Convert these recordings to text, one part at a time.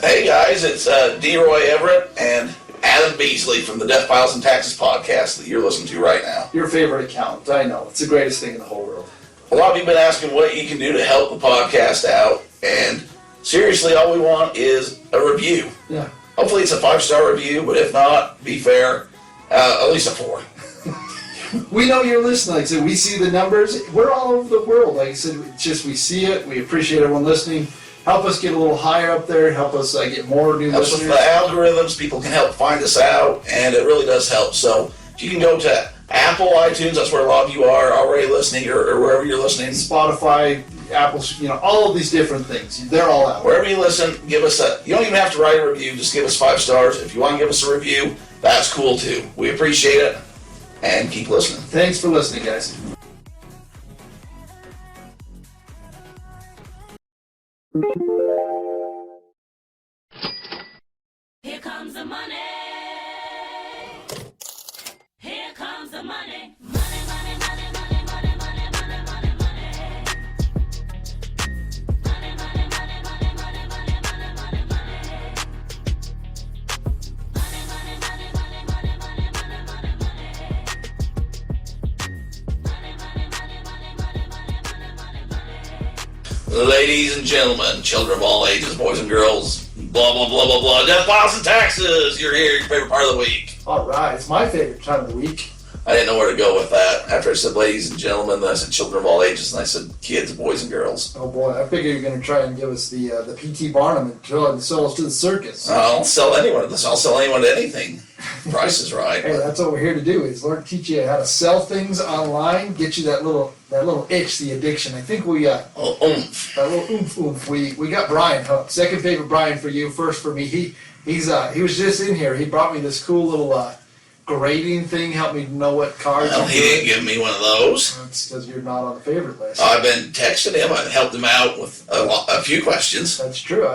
Hey guys, it's Derek Everitt and Adam Beesley from the Deathpiles and Taxes podcast that you're listening to right now. Your favorite account. I know. It's the greatest thing in the whole world. A lot of you have been asking what you can do to help the podcast out, and seriously, all we want is a review. Yeah. Hopefully it's a 5-star review, but if not, be fair, at least a 4. We know you're listening. Like I said, we see the numbers. We're all over the world. Like I said, it's just we see it. We appreciate everyone listening. Help us get a little higher up there. Help us get more new Helps listeners. with the algorithms. People can help find us out, and it really does help. So if you can go to Apple, iTunes, that's where a lot of you are already listening, or wherever you're listening. Spotify, Apple, all of these different things. They're all out. Wherever you listen, give us you don't even have to write a review, just give us 5 stars. If you want to give us a review, that's cool too. We appreciate it, and keep listening. Thanks for listening, guys. Here comes the money. Here comes the money. Money, money, money, money, money, money, money, money, money. Money, money, money, money, money, money, money, money, money. Money, money, money, money, money, money, money, money, money. Money, money, money, money, money, money, money, money. Ladies and gentlemen, children of all ages, boys and girls, blah, blah, blah, blah, blah, Deathpiles and Taxes, you're here, your favorite part of the week. All right. It's my favorite time of the week. I didn't know where to go with that. After I said ladies and gentlemen, then I said children of all ages, and I said kids, boys and girls. Oh, boy. I figure you're going to try and give us the P.T. Barnum and sell us to the circus. I'll sell anyone to anything. Price is right. Hey, that's what we're here to do, is learn, teach you how to sell things online, get you that little itch, the addiction. I think we got Oomph. that little oomph. We got Brian hooked. Second favorite Brian for you, first for me. He was just in here. He brought me this cool little grading thing, helped me know what cards. Well, he didn't give me one of those. That's because you're not on the favorite list. I've been texting him. I've helped him out with a few questions. That's true.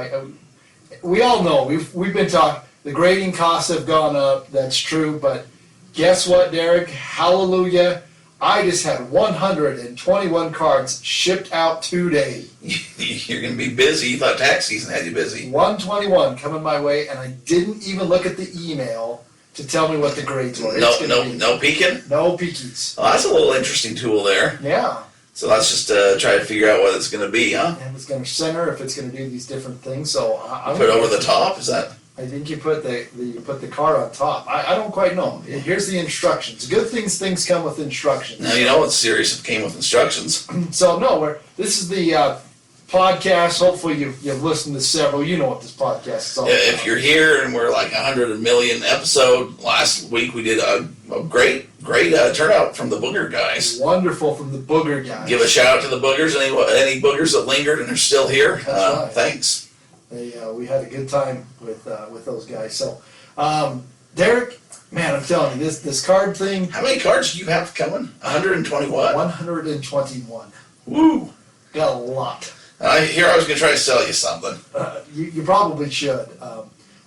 We all know we've been talking. The grading costs have gone up. That's true. But guess what, Derek? Hallelujah! I just had 121 cards shipped out today. You're going to be busy. You thought tax season had you busy. 121 coming my way, and I didn't even look at the email to tell me what the grades were. No peeking? No peekies. Oh, that's a little interesting tool there. Yeah. So let's just try to figure out what it's going to be, huh? And it's going to center if it's going to do these different things. So I'm Put it over the top? Is that? I think you put the card on top. I don't quite know. Here's the instructions. Good things come with instructions. Now, you know it's serious if it came with instructions. So no, this is the podcast. Hopefully you've listened to several. You know what this podcast is all about. If you're here and we're like 100 million episode, last week we did a great turnout from the Booger guys. Wonderful from the Booger guys. Give a shout out to the Boogers. Any Boogers that lingered and are still here. That's right. Thanks. We had a good time with those guys. So, Derek, man, I'm telling you, this card thing. How many cards do you have coming? 121? 121. Woo! Got a lot. I was going to try to sell you something. You probably should.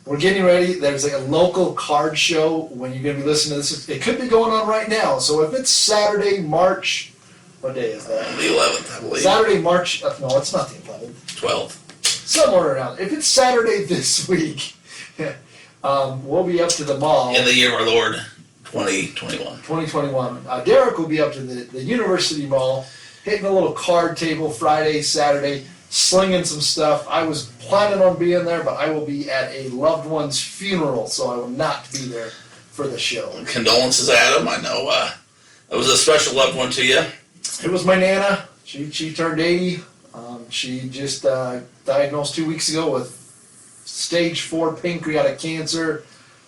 We're getting ready. There's a local card show when you're going to be listening to this. It could be going on right now. So if it's Saturday, March, what day is that? The 11th, I believe. Saturday, March, no, it's not the 11th. 12th. Somewhere around. If it's Saturday this week, we'll be up to the mall. In the year of our Lord, 2021. 2021. Derek will be up to the University Mall, hitting a little card table Friday, Saturday, slinging some stuff. I was planning on being there, but I will be at a loved one's funeral, so I will not be there for the show. Condolences, Adam. I know that was a special loved one to you. It was my Nana. She turned 80. She just diagnosed 2 weeks ago with stage 4 pancreatic cancer.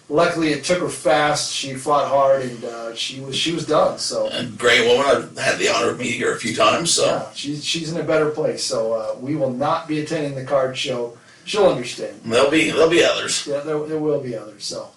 Luckily, it took her fast. She fought hard, and she was done. So, A great woman. I've had the honor of meeting her a few times. So yeah, she's in a better place. So we will not be attending the card show. She'll understand. there'll be others. Yeah, there will be others. So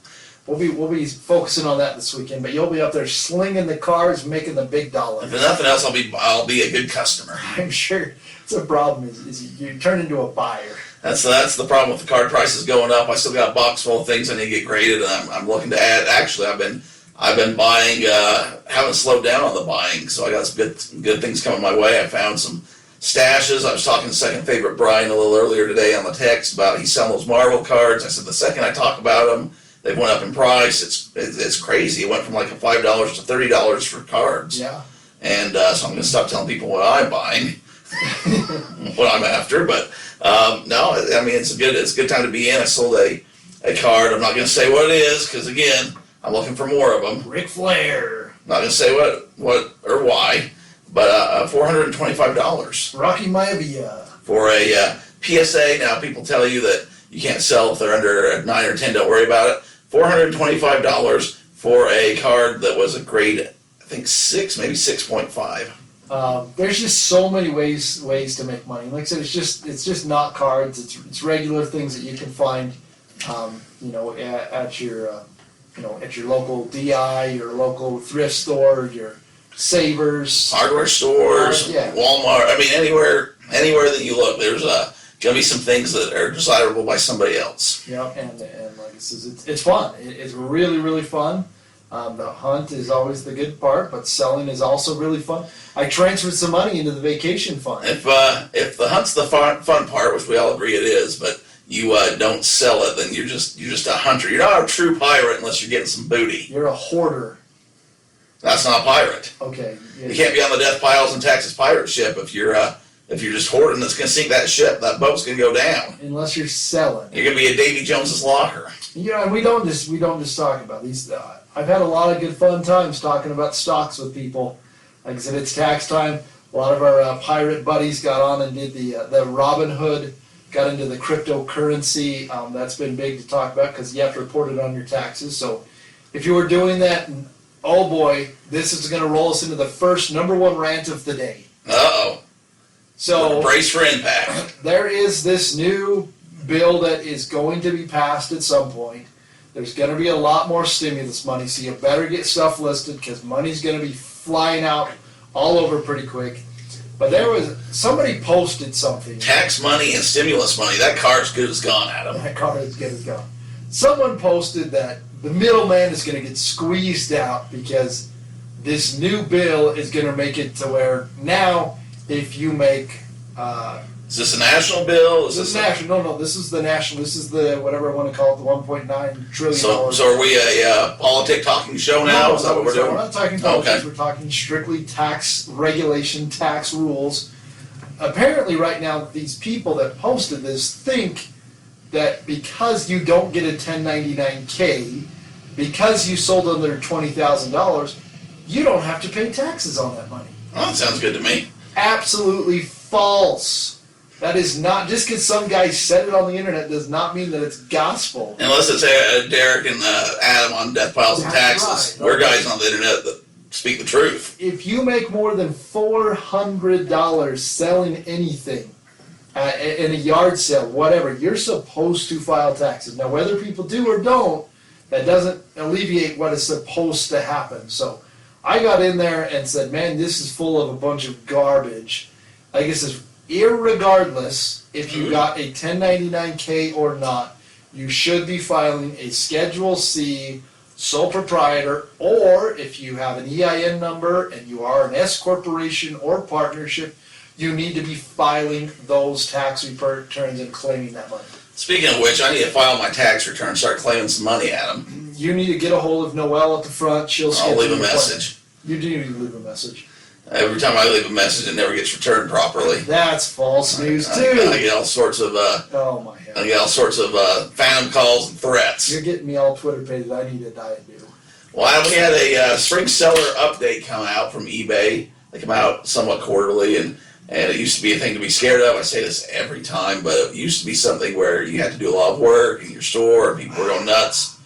we'll be focusing on that this weekend. But you'll be up there slinging the cards, making the big dollar. If there's nothing else, I'll be a good customer. I'm sure. It's a problem is you turn into a buyer. That's the problem with the card prices going up. I still got a box full of things I need to get graded, and I'm looking to add. Actually, I've been buying. Haven't slowed down on the buying, so I got some good things coming my way. I found some stashes. I was talking to second favorite Brian a little earlier today on the text about he's selling those Marvel cards. I said the second I talk about them, they went up in price. It's crazy. It went from like a $5 to $30 for cards. Yeah. And so I'm going to stop telling people what I'm buying, what I'm after. But no, I mean it's a good time to be in. I sold a card. I'm not going to say what it is because again, I'm looking for more of them. Ric Flair. Not going to say what or why, but $425 Rocky Maivia. for a PSA. Now people tell you that you can't sell if they're under 9 or 10. Don't worry about it. $425 for a card that was a grade, I think 6, maybe 6.5. There's just so many ways to make money. Like I said, it's just not cards. It's regular things that you can find, at your local DI, your local thrift store, your Savers, Hardware stores, Yeah. Walmart. I mean, anywhere that you look, there's gonna be some things that are desirable by somebody else. Yeah, and like I said, it's fun. It's really, really fun. The hunt is always the good part, but selling is also really fun. I transferred some money into the vacation fund. If the hunt's the fun part, which we all agree it is, but you don't sell it, then you're just a hunter. You're not a true pirate unless you're getting some booty. You're a hoarder. That's not a pirate. Okay. Yeah. You can't be on the Deathpiles and Texas pirate ship if you're just hoarding. That's gonna sink that ship. That boat's gonna go down. Unless you're selling. You're gonna be a Davy Jones's locker. Yeah, and we don't just talk about these. I've had a lot of good fun times talking about stocks with people. Like I said, it's tax time. A lot of our pirate buddies got on and did the Robin Hood, got into the cryptocurrency. That's been big to talk about because you have to report it on your taxes. So if you were doing that, oh boy, this is going to roll us into the first number one rant of the day. Uh-oh. So Brace for impact. there is this new bill that is going to be passed at some point. There's going to be a lot more stimulus money, so you better get stuff listed because money's going to be flying out all over pretty quick. But somebody posted something. Tax money and stimulus money. That card's good as gone, Adam. That card is good as gone. Someone posted that the middleman is going to get squeezed out because this new bill is going to make it to where now if you make Is this a national bill? this is national. No, this is the national. This is the whatever I want to call it, the $1.9 trillion. So are we a politic talking show now? No, Is that what we're so doing? We're not talking politics. Okay. We're talking strictly tax regulation, tax rules. Apparently, right now, these people that posted this think that because you don't get a 1099-K, because you sold under $20,000, you don't have to pay taxes on that money. Oh, that sounds good to me. Absolutely false. That is not, just because some guy said it on the internet does not mean that it's gospel. Unless it's Derek and Adam on Deathpiles and That's Taxes. right. We're guys on the internet that speak the truth. If you make more than $400 selling anything in a yard sale, whatever, you're supposed to file taxes. Now, whether people do or don't, that doesn't alleviate what is supposed to happen. So I got in there and said, man, this is full of a bunch of garbage. Like I said, irregardless if you got a 1099-K or not, you should be filing a Schedule C sole proprietor, or if you have an EIN number and you are an S corporation or partnership, you need to be filing those tax returns and claiming that money. Speaking of which, I need to file my tax return and start claiming some money, Adam. You need to get a hold of Noelle at the front. She'll I'll schedule leave a your message. appointment. You do need to leave a message. Every time I leave a message, it never gets returned properly. That's false news I too. get all sorts of Oh my I head. get all sorts of phantom calls and threats. You're getting me all Twitter pated. I need a diet new. Well, Adam, we had a spring seller update come out from eBay. They come out somewhat quarterly, and it used to be a thing to be scared of. I say this every time, but it used to be something where you had to do a lot of work in your store, and people were going nuts.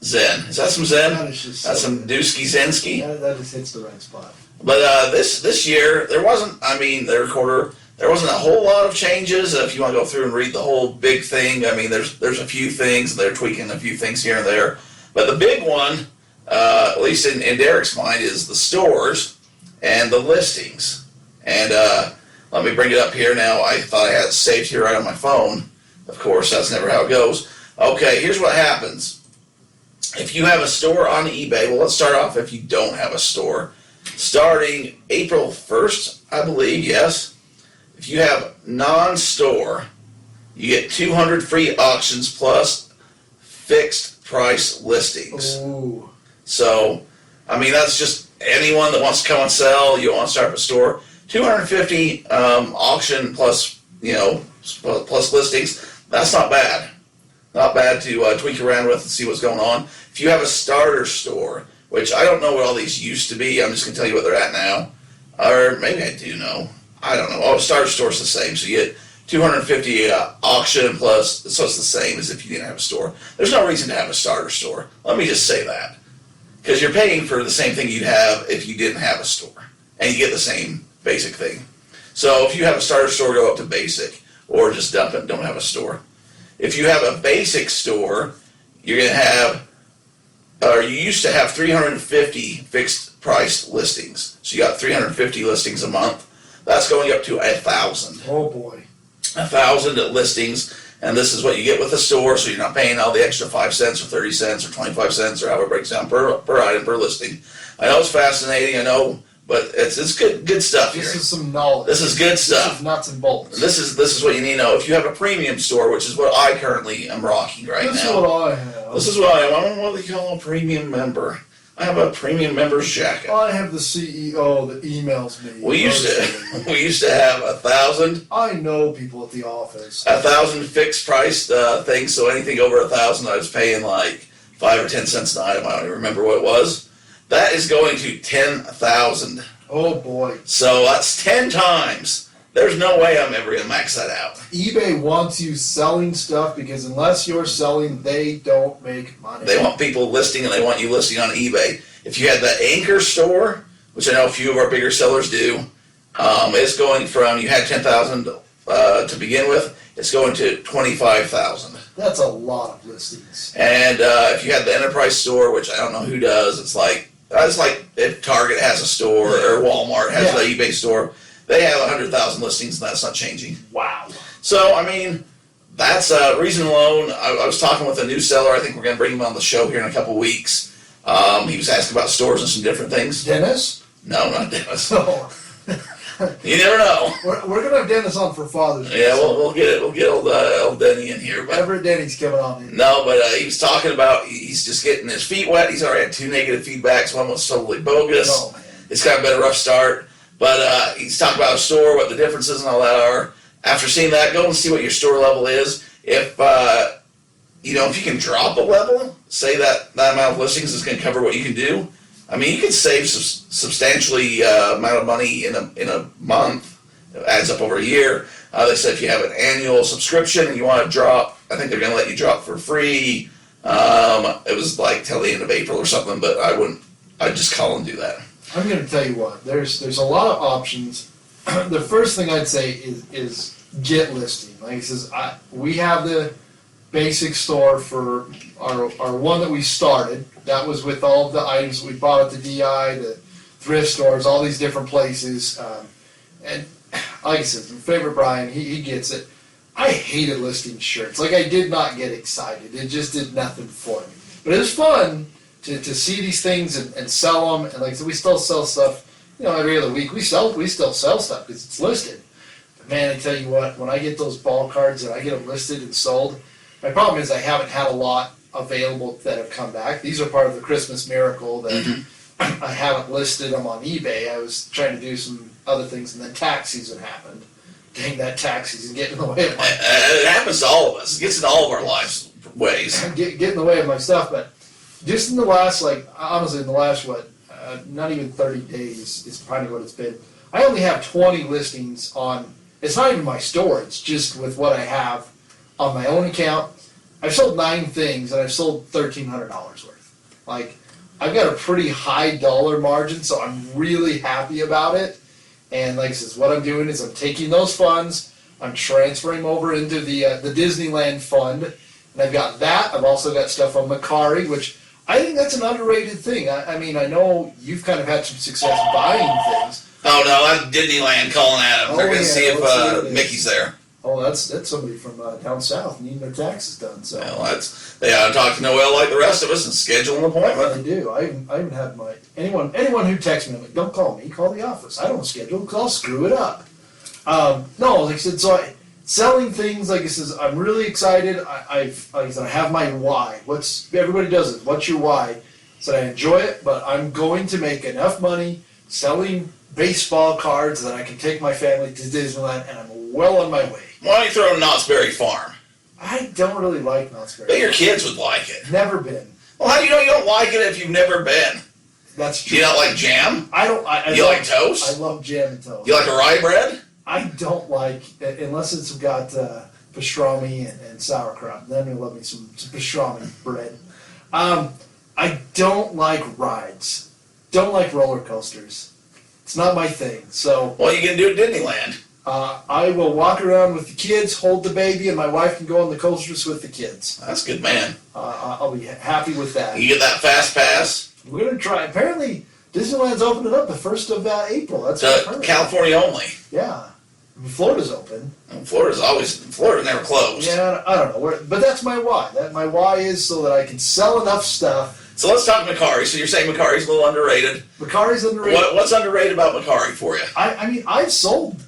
Zen. Is that some Zen? That is just That's some Dusky Zensky. that just hits the right spot. But this year, there wasn't, there wasn't a whole lot of changes. If you want to go through and read the whole big thing, there's a few things. They're tweaking a few things here and there. But the big one, at least in Derek's mind, is the stores and the listings. And let me bring it up here now. I thought I had it saved here right on my phone. Of course, that's never how it goes. Okay, here's what happens. If you have a store on eBay, well, let's start off if you don't have a store. Starting April 1st, I believe, yes. if you have non-store, you get 200 free auctions plus fixed price listings. Ooh. So, I mean, that's just anyone that wants to come and sell. You want to start up a store. 250 auction plus, plus listings. That's not bad. Not bad to tweak around with and see what's going on. If you have a starter store, which I don't know what all these used to be, I'm just going to tell you what they're at now. Or maybe I do know. I don't know. Oh, starter store's the same. So you get 250 auction plus, so it's the same as if you didn't have a store. There's no reason to have a starter store. Let me just say that. Because you're paying for the same thing you'd have if you didn't have a store. And you get the same basic thing. So if you have a starter store, go up to basic. Or just dump it and don't have a store. If you have a basic store, you're going to have, or you used to have 350 fixed price listings. So you got 350 listings a month. That's going up to 1,000. Oh boy. 1,000 listings, and this is what you get with a store, so you're not paying all the extra 5 cents or 30 cents or 25 cents or however it breaks down per item per listing. I know it's fascinating, I know, but it's good stuff here. This is some knowledge. This is good stuff. This is nuts and bolts. This is what you need to know. If you have a premium store, which is what I currently am rocking right now. This is what I have. This is what I am. I'm what they call a premium member. I have a premium member's jacket. I have the CEO that emails me. We used to have 1,000. I know people at the office. 1,000 fixed price things. So anything over 1,000, I was paying like 5 or 10 cents an item. I don't even remember what it was. That is going to 10,000. Oh boy. So that's 10 times. There's no way I'm ever gonna max that out. eBay wants you selling stuff because unless you're selling, they don't make money. They want people listing, and they want you listing on eBay. If you had the Anchor store, which I know a few of our bigger sellers do, it's going from, you had 10,000 to begin with, it's going to 25,000. That's a lot of listings. And if you had the Enterprise store, which I don't know who does, it's like if Target has a store or Walmart has the eBay store. They have 100,000 listings, and that's not changing. Wow. So, I mean, that's reason alone. I was talking with a new seller. I think we're going to bring him on the show here in a couple weeks. He was asking about stores and some different things. Dennis? No, not Dennis. No. You never know. We're gonna have Dennis on for Father's Day. Yeah, we'll get old Denny in here. But Everett Denny's coming on in. no, but he was talking about he's just getting his feet wet. He's already had 2 negative feedbacks. One was totally bogus. Oh man. It's kind of been a rough start. But he's talking about a store, what the differences and all that are. After seeing that, go and see what your store level is. If if you can drop a level, say that amount of listings is going to cover what you can do. I mean, you can save substantially amount of money in a month. It adds up over a year. They said if you have an annual subscription and you want to drop, I think they're going to let you drop for free. It was like till the end of April or something, but I wouldn't. I'd just call and do that. I'm going to tell you what. There's a lot of options. The first thing I'd say is get listing. Like he says, we have the basic store for our one that we started. That was with all the items we bought at the DI, the thrift stores, all these different places. And like I said, my favorite Brian, he gets it. I hated listing shirts. Like I did not get excited. It just did nothing for me. But it was fun to see these things and sell them. And like I said, we still sell stuff, every other week. We still sell stuff because it's listed. But man, I tell you what, when I get those ball cards and I get them listed and sold, my problem is I haven't had a lot available that have come back. These are part of the Christmas miracle that I haven't listed them on eBay. I was trying to do some other things, and then tax season happened. Dang, that tax season getting in the way of my... It happens to all of us. It gets in all of our lives ways. Get in the way of my stuff, but just in the last, honestly, in the last, not even 30 days is probably what it's been. I only have 20 listings on, it's not even my store, it's just with what I have on my own account. I've sold 9 things, and I've sold $1,300 worth. I've got a pretty high dollar margin, so I'm really happy about it. And like I said, what I'm doing is I'm taking those funds, I'm transferring them over into the Disneyland fund, and I've got that. I've also got stuff on Macari, which I think that's an underrated thing. I mean, I know you've kind of had some success buying things. Oh no, that's Disneyland calling Adam. They're going to see if Mickey's there. Oh, that's somebody from down south needing their taxes done. So well, they ought to talk to Noel like the rest of us and schedule an appointment. I do. I even had anyone who texts me, I'm like, don't call me, call the office. I don't schedule because I'll screw it up. No, like I said, selling things, like I said, I'm really excited. Like I said, I have my why. Everybody does it. What's your why? So I enjoy it, but I'm going to make enough money selling baseball cards that I can take my family to Disneyland, and I'm well on my way. Why don't you throw in Knott's Berry Farm? I don't really like Knott's Berry. But your kids would like it. Never been. Well, how do you know you don't like it if you've never been? That's Do true. you not like jam? I don't. You like toast? I love jam and toast. You like a rye bread? I don't like, unless it's got pastrami and sauerkraut. Then I love me some pastrami bread. I don't like rides. Don't like roller coasters. It's not my thing. So Well, you can do it at Disneyland. I will walk around with the kids, hold the baby, and my wife can go on the coasters with the kids. That's good, man. I'll be happy with that. You get that fast pass We're gonna try. Apparently, Disneyland's opening up the 1st of April. That's what I've to heard. California only. Yeah, Florida's open. And Florida's never closed. Yeah, I don't know, but that's my why. My why is so that I can sell enough stuff. So let's talk Macari. So you're saying Macari's a little underrated. Macari's underrated. What's underrated about Macari for you? I mean, I've sold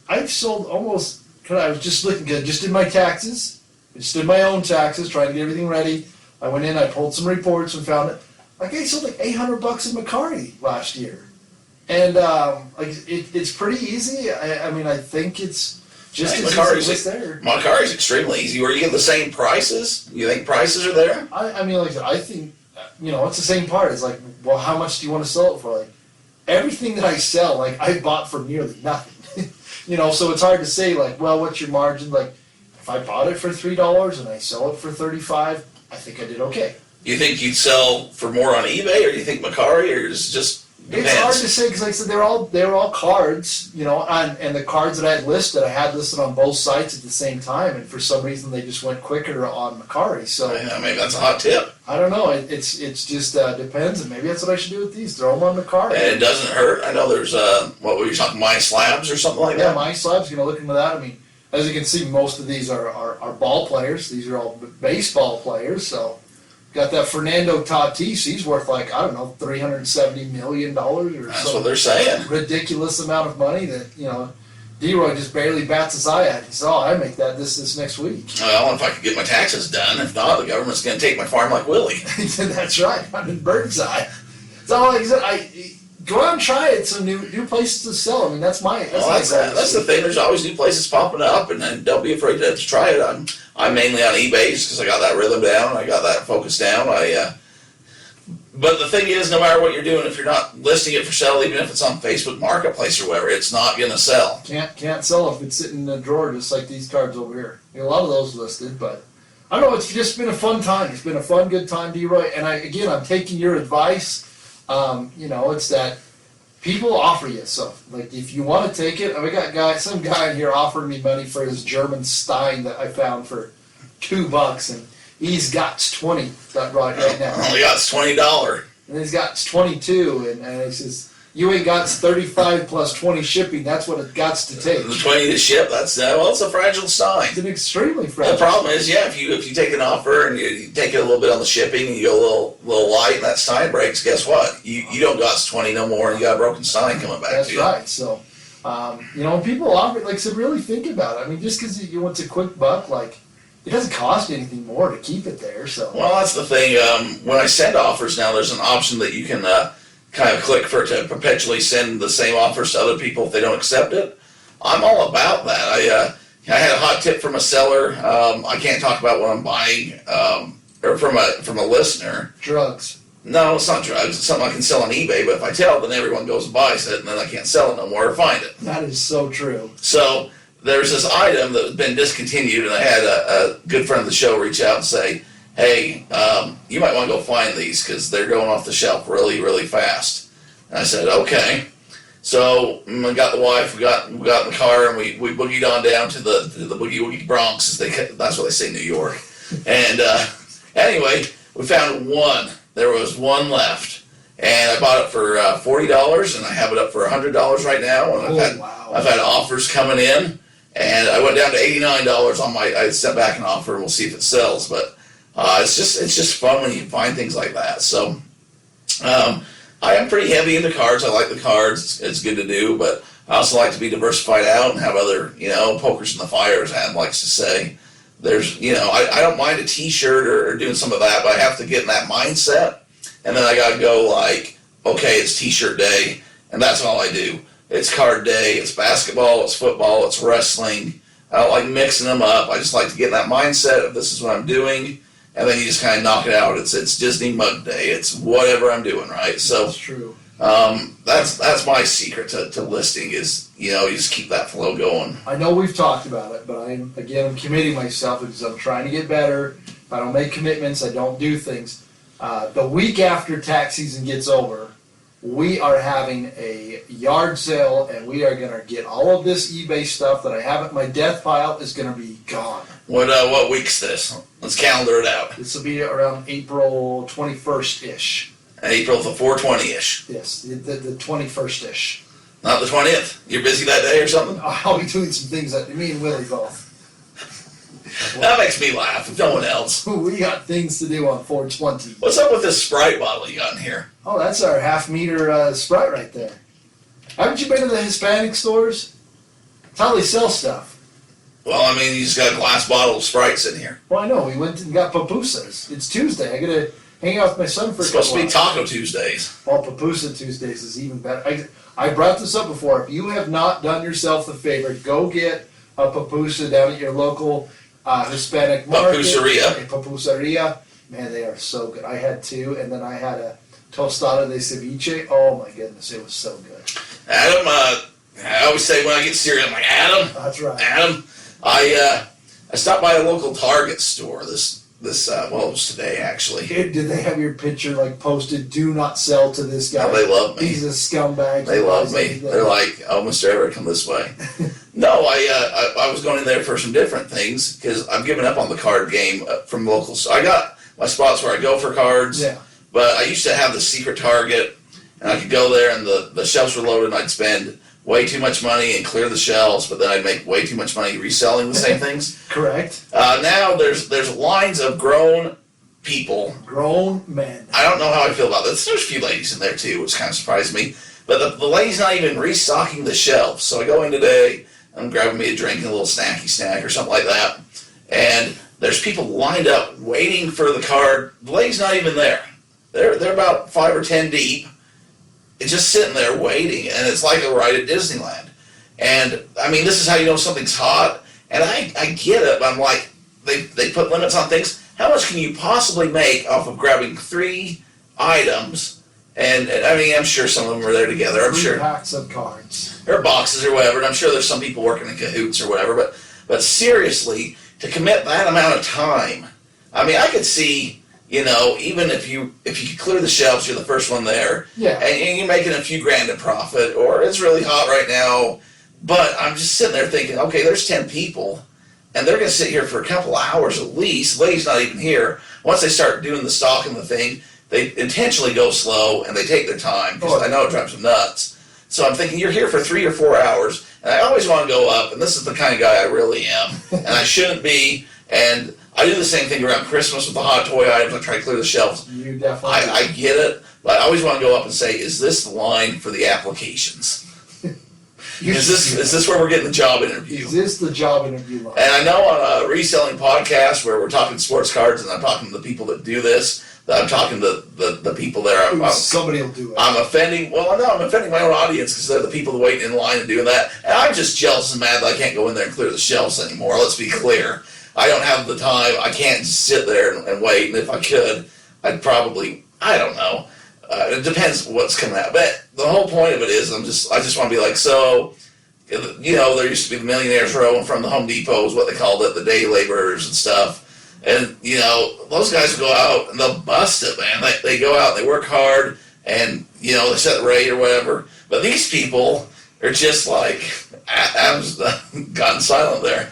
almost. I was just looking good. Just did my taxes. Just did my own taxes, trying to get everything ready. I went in. I pulled some reports and found it. Like I sold like $800 in Macari last year, and it's pretty easy. I mean, I think it's just as easy as it's there. Macari's extremely easy. Where you get the same prices? You think prices are there? I mean, like I said, I think, it's the same part. It's like, well, how much do you want to sell it for? Like, everything that I sell, like, I bought for nearly nothing. So it's hard to say, like, well, what's your margin? Like, if I bought it for $3 and I sell it for $35, I think I did okay. You think you'd sell for more on eBay, or do you think Macari, or is it just depends? It's hard to say because, like I said, they were all cards, and the cards that I had listed on both sites at the same time, and for some reason they just went quicker on Macari. So Yeah, maybe that's a hot tip. I don't know. It's just depends, and maybe that's what I should do with these. Throw them on Macari. And it doesn't hurt. I know there's what were you talking, My Slabs or something like Yeah, that. my slab's gonna look into that. I mean, as you can see, most of these are ball players. These are all baseball players. So got that Fernando Tatis. He's worth like, I don't know, $370 million or That's some what they're saying. ridiculous amount of money that D-Roy just barely bats his eye at. He says, I make that this next week. Well, if I could get my taxes done, if not, the government's going to take my farm like Willie. He said, that's right. I'm in bird's eye. So like I said, go out and try it. Some new places to sell. I mean, that's my Well, my that's the thing. There's always new places popping up, and then don't be afraid to try it. I'm mainly on eBay because I got that rhythm down. I got that focus down. But the thing is, no matter what you're doing, if you're not listing it for sale, even if it's on Facebook Marketplace or whatever, it's not going to sell. Can't sell if it's sitting in a drawer just like these cards over here. A lot of those listed, but I don't know. It's just been a fun time. It's been a fun, good time, D-Roy. And I'm taking your advice. It's that people offer you stuff. Like, if you want to take it, we got some guy in here offering me money for his German Stein that I found for $2, and he's got 20 right now. Only got $20. And he's got 22, and he says, you ain't got 35 plus 20 shipping. That's what it got to take. The 20 to ship. That's it's a fragile sign. It's an extremely fragile. The problem is, if you take an offer and you take it a little bit on the shipping and you go a little light and that stein breaks, guess what? You don't got 20 no more and you got a broken stein coming back That's to you. right. So, when people offer, like I said, really think about it. I mean, just because you want a quick buck, like, it doesn't cost you anything more to keep it there. So. Well, that's the thing. When I send offers now, there's an option that you can kind of click for it to perpetually send the same offers to other people if they don't accept it. I'm all about that. I had a hot tip from a seller. I can't talk about what I'm buying, or from a listener. Drugs. No, it's not drugs. It's something I can sell on eBay. But if I tell, then everyone goes and buys it, and then I can't sell it no more or find it. That is so true. So there's this item that has been discontinued, and I had a good friend of the show reach out and say, hey, you might want to go find these because they're going off the shelf really, really fast. And I said, okay. So I got the wife, we got in the car, and we boogied on down to the Boogie Woogie Bronx. That's what they say in New York. And anyway, we found one. There was one left. And I bought it for $40, and I have it up for $100 right now. And I've had offers coming in, and I went down to $89 on I sent back an offer, and we'll see if it sells. But it's just fun when you find things like that. So I am pretty heavy into cards. I like the cards. It's good to do. But I also like to be diversified out and have other, pokers in the fire, as Adam likes to say. There's, I don't mind a t-shirt or doing some of that, but I have to get in that mindset. And then I got to go like, okay, it's t-shirt day, and that's all I do. It's card day, it's basketball, it's football, it's wrestling. I don't like mixing them up. I just like to get in that mindset of this is what I'm doing, and then you just kind of knock it out. It's Disney mug day. It's whatever I'm doing, right? So That's true. That's my secret to listing is, you just keep that flow going. I know we've talked about it, but I'm committing myself because I'm trying to get better. If I don't make commitments, I don't do things. The week after tax season gets over, we are having a yard sale, and we are going to get all of this eBay stuff that I have at my death pile is going to be gone. What week's this? Let's calendar it out. This will be around April 21st-ish. April the 420-ish. Yes, the 21st-ish. Not the 20th. You're busy that day or something? I'll be doing some things that me and Willie both. That makes me laugh, if no one else. We got things to do on 420. What's up with this Sprite bottle you got in here? Oh, that's our half-meter Sprite right there. Haven't you been to the Hispanic stores? That's how they sell stuff. Well, I mean, you just got a glass bottle of Sprite sitting here. Well, I know. We went and got pupusas. It's Tuesday. I got to hang out with my son for a It's supposed to couple be Taco Tuesdays. Well, pupusa Tuesdays is even better. I brought this up before. If you have not done yourself the favor, go get a pupusa down at your local Hispanic market. Pupuseria. A pupuseria. Man, they are so good. I had two, and then I had a tostada de ceviche. Oh my goodness, it was so good. Adam, I always say when I get cereal, I'm like, Adam, That's right. Adam, I stopped by a local Target store this it was today actually. Did they have your picture like posted? Do not sell to this guy. No, they love me. He's a scumbag. They love me. They're like, oh, Mr. Everett, come this way. No, I was going in there for some different things because I've given up on the card game from local. So I got my spots where I go for cards. Yeah. But I used to have the secret Target, and I could go there and the shelves were loaded, and I'd spend way too much money and clear the shelves, but then I'd make way too much money reselling the same things. Correct. Now there's lines of grown people. Grown men. I don't know how I feel about this. There's a few ladies in there too, which kind of surprised me. But the lady's not even restocking the shelves. So I go in today, I'm grabbing me a drink and a little snacky snack or something like that. And there's people lined up waiting for the card. The lady's not even there. They're about 5 or 10 deep. It's just sitting there waiting, and it's like a ride at Disneyland. And I mean, this is how you know something's hot. And I get it, but I'm like, they put limits on things. How much can you possibly make off of grabbing 3 items? And I mean, I'm sure some of them are there together. I'm 3 sure packs of cards. or boxes or whatever. And I'm sure there's some people working in cahoots or whatever. But seriously, to commit that amount of time, I mean, I could see. Even if you could clear the shelves, you're the first one there. Yeah. And you're making a few grand in profit, or it's really hot right now. But I'm just sitting there thinking, okay, there's 10 people, and they're going to sit here for a couple hours at least. The lady's not even here. Once they start doing the stock and the thing, they intentionally go slow, and they take their time, because I know it drives them nuts. So I'm thinking, you're here for 3 or 4 hours, and I always want to go up, and this is the kind of guy I really am, and I shouldn't be, and I do the same thing around Christmas with the hot toy items. I try to clear the shelves. You definitely. I get it, but I always want to go up and say, "Is this the line for the applications? Is this where we're getting the job interview? Is this the job interview line? And I know on a reselling podcast where we're talking sports cards, and I'm talking to the people that do this. That I'm talking to the people there. Somebody will do it. I'm offending. Well, no, I'm offending my own audience because they're the people waiting in line and doing that. And I'm just jealous and mad that I can't go in there and clear the shelves anymore. Let's be clear. I don't have the time. I can't just sit there and wait. And if I could, I'd probably, I don't know. It depends what's coming out. But the whole point of it is, I just want to be like, so, there used to be the Millionaires Row in front of the Home Depot is what they called it, the day laborers and stuff. And, those guys will go out and they'll bust it, man. They go out and they work hard and, they set the rate or whatever. But these people are just like, Adam's gotten silent there.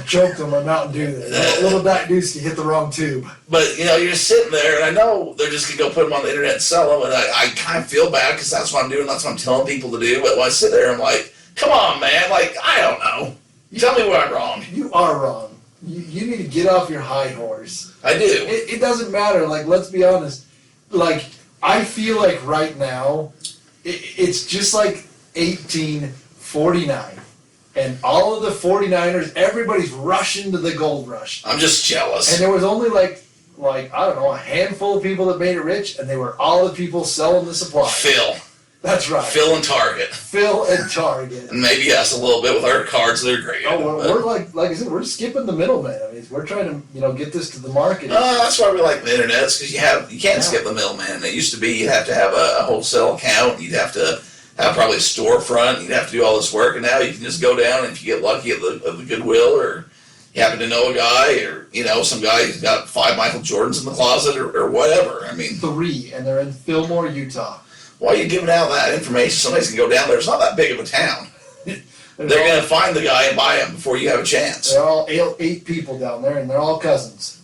Choked on my Mountain Dew there. Little Doc Dusky hit the wrong tube. But, you're just sitting there, and I know they're just going to go put them on the internet and sell them, and I kind of feel bad because that's what I'm doing, that's what I'm telling people to do. But when I sit there, I'm like, come on, man, like, I don't know. Tell me where I'm wrong. You are wrong. You need to get off your high horse. I do. It doesn't matter. Like, let's be honest. Like, I feel like right now, it's just like 18 49. And all of the 49ers, everybody's rushing to the gold rush. I'm just jealous. And there was only like I don't know, a handful of people that made it rich, and they were all the people selling the supplies. Phil. That's right. Phil and Target. Phil and Target. And maybe us a little bit with our cards that are great. Oh, we're like I said, we're skipping the middleman. I mean, we're trying to get this to the market. That's why we like the internet, because you can't skip the middleman. It used to be you'd have to have a wholesale account, you'd have to have probably a storefront, you'd have to do all this work, and now you can just go down, and if you get lucky at the Goodwill, or you happen to know a guy, or some guy who's got 5 Michael Jordans in the closet, or whatever. I mean, 3, and they're in Fillmore, Utah. Why are you giving out that information? Somebody's going to go down there. It's not that big of a town. They're going to find the guy and buy him before you have a chance. They're all 8 people down there, and they're all cousins.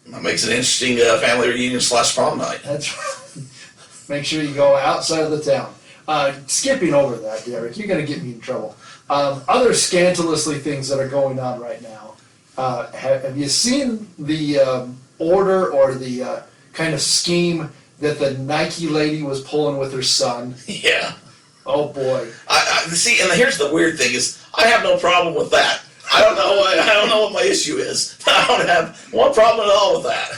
That makes an interesting family reunion / prom night. That's right. Make sure you go outside of the town. Skipping over that, Derek, you're going to get me in trouble. Other scandalously things that are going on right now. Have you seen the order or the kind of scheme that the Nike lady was pulling with her son? Yeah. Oh boy. I see, and here's the weird thing is, I have no problem with that. I don't know what my issue is. I don't have one problem at all with that.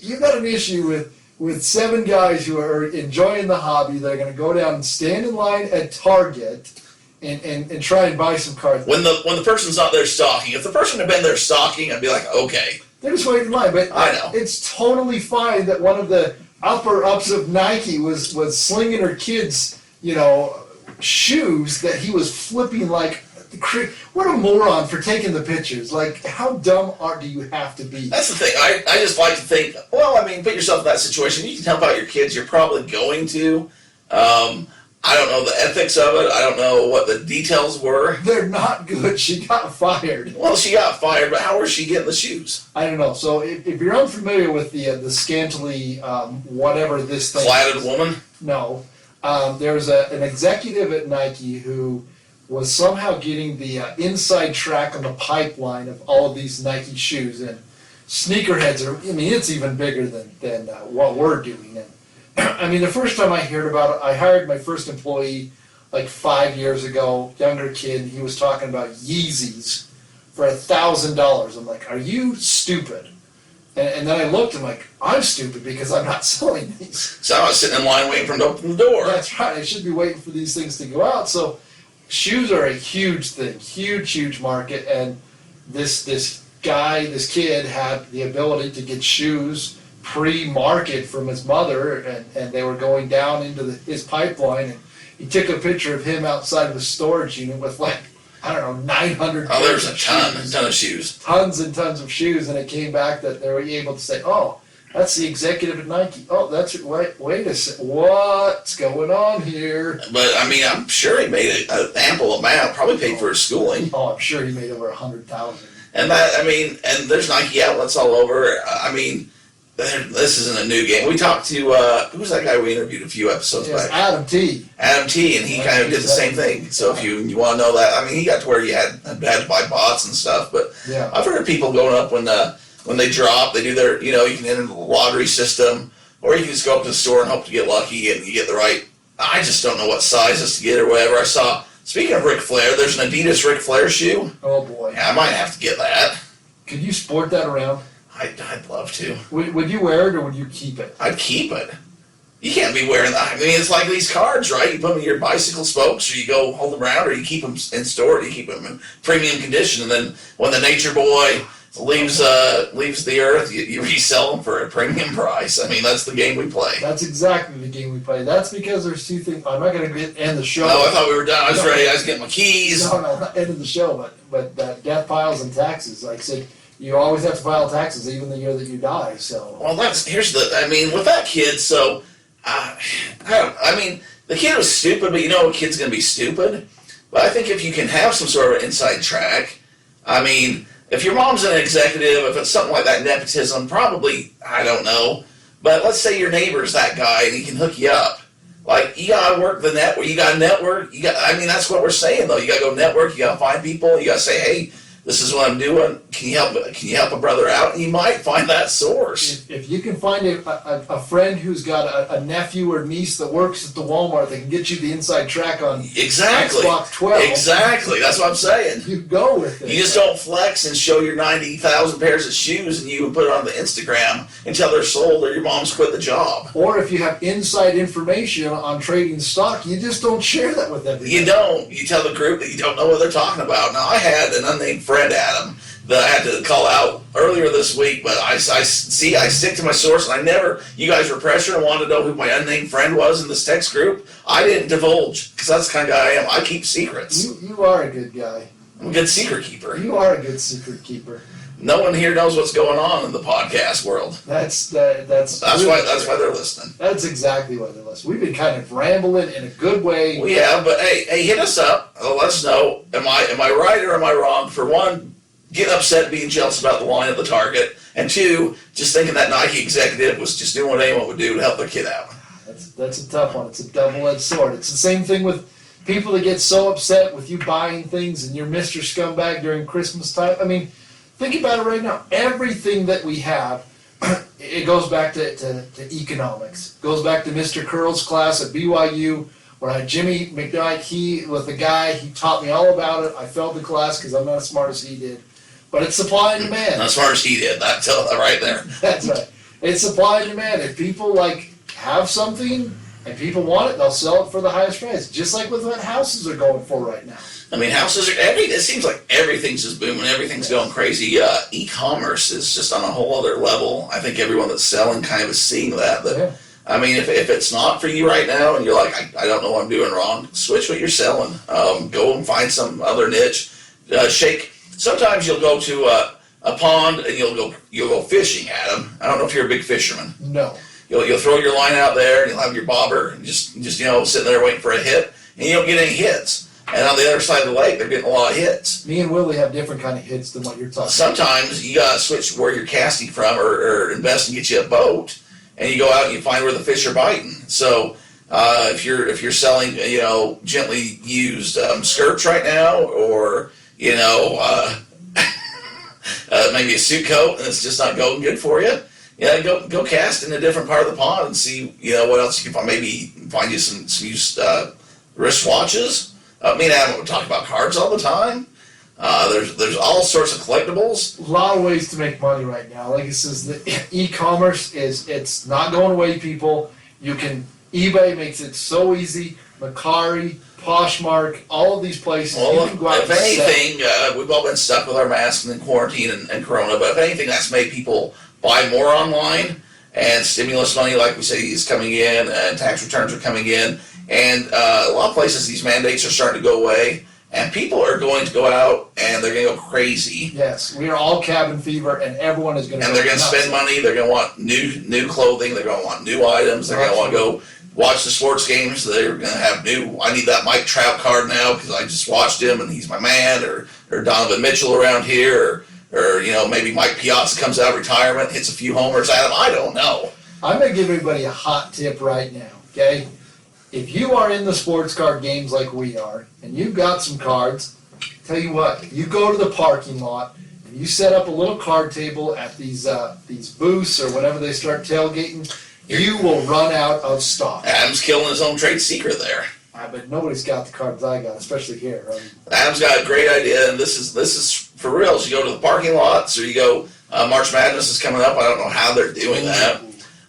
You've got an issue with 7 guys who are enjoying the hobby. They're going to go down and stand in line at Target and try and buy some cards. When the person's not there stocking, if the person had been there stocking, I'd be like, okay. They're just waiting in line, but I know. It's totally fine that one of the upper-ups of Nike was slinging her kids, shoes that he was flipping like. What a moron for taking the pictures. Like, how dumb do you have to be? That's the thing. I just like to think, well, I mean, put yourself in that situation. You can help out your kids. You're probably going to. I don't know the ethics of it. I don't know what the details were. They're not good. She got fired. Well, she got fired, but how was she getting the shoes? I don't know. So if you're unfamiliar with the scantily whatever this thing Platted is, woman? No. There's an executive at Nike who was somehow getting the inside track on the pipeline of all of these Nike shoes. And sneakerheads are, it's even bigger than what we're doing. And the first time I heard about it, I hired my first employee like 5 years ago, younger kid. He was talking about Yeezys for $1,000. I'm like, are you stupid? And then I looked and like, I'm stupid because I'm not selling these. So I was sitting in line waiting for him to open the door. That's right. I should be waiting for these things to go out. So shoes are a huge thing, huge market. And this kid had the ability to get shoes pre-market from his mother, and they were going down into his pipeline. And he took a picture of him outside of the storage unit with 900. Oh, there's a ton of shoes. Tons and tons of shoes, and it came back that they were able to say, oh, that's the executive at Nike. Oh, that's wait a second, what's going on here? But I'm sure he made an ample amount. Probably paid for his schooling. Oh, I'm sure he made over 100,000. And and there's Nike outlets all over. This isn't a new game. We talked to who's that guy we interviewed a few episodes back? Adam T. Adam T. And he kind of did the same thing. So if you want to know that, he got to where you had to buy bots and stuff. But Yeah. I've heard of people going up when they drop. They do their you can enter the lottery system, or you can just go up to the store and hope to get lucky and you get the right. I just don't know what sizes to get or whatever. I saw. Speaking of Ric Flair, there's an Adidas Ric Flair shoe. Oh boy. Yeah, I might have to get that. Could you sport that around? I'd love to. Would you wear it or would you keep it? I'd keep it. You can't be wearing that. it's like these cards, right? You put them in your bicycle spokes, or you go hold them around, or you keep them in store, or you keep them in premium condition, and then when the nature boy leaves the earth, you resell them for a premium price. That's the game we play. That's exactly the game we play. That's because there's 2 things. I'm not going to end the show. No, I thought we were done. I was ready. I was getting my keys. No, not end of the show, but Deathpiles and taxes. Like I said, you always have to file taxes even the year that you die. So. Well, here's with that kid. So, the kid was stupid, but a kid's going to be stupid. But I think if you can have some sort of inside track, if your mom's an executive, if it's something like that, nepotism, probably, I don't know. But let's say your neighbor's that guy and he can hook you up. Like, you gotta work the network. You gotta network. That's what we're saying though. You gotta go network. You gotta find people. You gotta say, hey, This is what I'm doing. Can you help a brother out? And you might find that source. If you can find a friend who's got a nephew or niece that works at the Walmart that can get you the inside track on Exactly. Xbox 12, exactly. That's what I'm saying. you go with it. You just don't flex and show your 90,000 pairs of shoes and you put it on the Instagram until they're sold or your mom's quit the job. Or if you have inside information on trading stock, you just don't share that with everybody. You don't. You tell the group that you don't know what they're talking about. Now, I had an unnamed friend, Adam, that I had to call out earlier this week, but I stick to my source, and you guys were pressuring and wanted to know who my unnamed friend was in this text group. I didn't divulge, because that's the kind of guy I am. I keep secrets. You are a good guy. I'm a good secret keeper. You are a good secret keeper. No one here knows what's going on in the podcast world. That's really why they're listening. That's exactly why they're listening. We've been kind of rambling in a good way. We have, but hey, hit us up. Let us know. Am I right or am I wrong? For one, getting upset, being jealous about the line at the Target, and two, just thinking that Nike executive was just doing what anyone would do to help their kid out. That's a tough one. It's a double-edged sword. It's the same thing with people that get so upset with you buying things and you're Mr. Scumbag during Christmas time. I mean, think about it right now. Everything that we have, it goes back to economics. It goes back to Mr. Curl's class at BYU, where I had Jimmy McKnight. He taught me all about it. I failed the class because I'm not as smart as he did. But it's supply and demand. Not as smart as he did. That right there. That's right. It's supply and demand. If people have something and people want it, they'll sell it for the highest price. Just like with what houses are going for right now. I mean, houses are it seems like everything's just booming. Everything's going crazy. E-commerce is just on a whole other level. I think everyone that's selling kind of is seeing that. But Yeah. I mean, if it's not for you right now and you're like, I don't know what I'm doing wrong, switch what you're selling. Go and find some other niche. Sometimes you'll go to a pond and you'll go fishing, Adam. I don't know if you're a big fisherman. No. You'll throw your line out there and you'll have your bobber and just sitting there waiting for a hit, and you don't get any hits. And on the other side of the lake, they're getting a lot of hits. Me and Willie have different kind of hits than what you're talking about. Sometimes you gotta switch where you're casting from, or invest and get you a boat, and you go out and you find where the fish are biting. So if you're selling gently used skirts right now, or maybe a suit coat and it's just not going good for you, go cast in a different part of the pond and see what else you can find. Maybe find you some used wristwatches. Me and Adam would talk about cards all the time. There's all sorts of collectibles. A lot of ways to make money right now. Like it says, the e-commerce it's not going away, people. eBay makes it so easy. Mercari, Poshmark, all of these places. Well, you can go out if and anything, we've all been stuck with our masks and quarantine and Corona, but if anything, that's made people buy more online, and stimulus money, like we say, is coming in, and tax returns are coming in, and a lot of places these mandates are starting to go away, and people are going to go out and they're going to go crazy. Yes, we are all cabin fever, and everyone is going to. And they're going to spend money. They're going to want new clothing. They're going to want new items. They're going to want to go watch the sports games. They're going to have I need that Mike Trout card now because I just watched him and he's my man, or Donovan Mitchell around here, or maybe Mike Piazza comes out of retirement, hits a few homers at him. I don't know. I'm going to give everybody a hot tip right now, okay? If you are in the sports card games like we are, and you've got some cards, tell you what, you go to the parking lot, and you set up a little card table at these booths or whenever they start tailgating, you will run out of stock. Adam's killing his own trade secret there. But nobody's got the cards I got, especially here. Adam's got a great idea, and this is for real. So you go to the parking lots, or you go, March Madness is coming up. I don't know how they're doing that.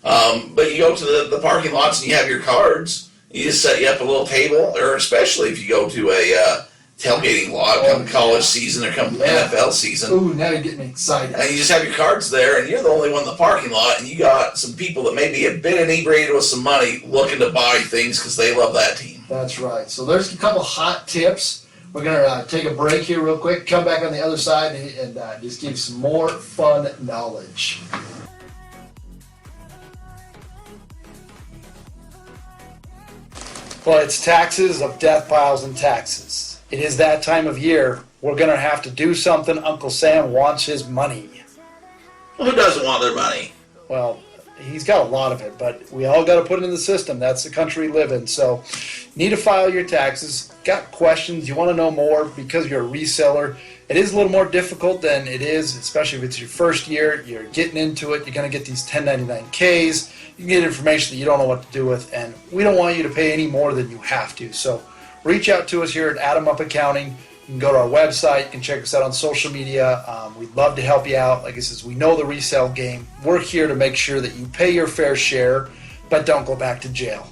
But you go to the parking lots and you have your cards. You just set you up a little table, or especially if you go to a tailgating lot, come college season or come NFL season. Ooh, now you're getting me excited. And you just have your cards there, and you're the only one in the parking lot, and you got some people that may be a bit inebriated with some money looking to buy things because they love that team. That's right. So there's a couple hot tips. We're going to take a break here real quick, come back on the other side, and just give you some more fun knowledge. Well, it's taxes of death piles and taxes. It is that time of year. We're going to have to do something. Uncle Sam wants his money. Who doesn't want their money? Well, he's got a lot of it, but we all got to put it in the system. That's the country we live in. So, need to file your taxes. Got questions? You want to know more because you're a reseller? It is a little more difficult than it is, especially if it's your first year. You're getting into it. You're going to get these 1099Ks. You can get information that you don't know what to do with, and we don't want you to pay any more than you have to. So reach out to us here at Adam Up Accounting. You can go to our website. You can check us out on social media. We'd love to help you out. Like I said, we know the resale game. We're here to make sure that you pay your fair share, but don't go back to jail.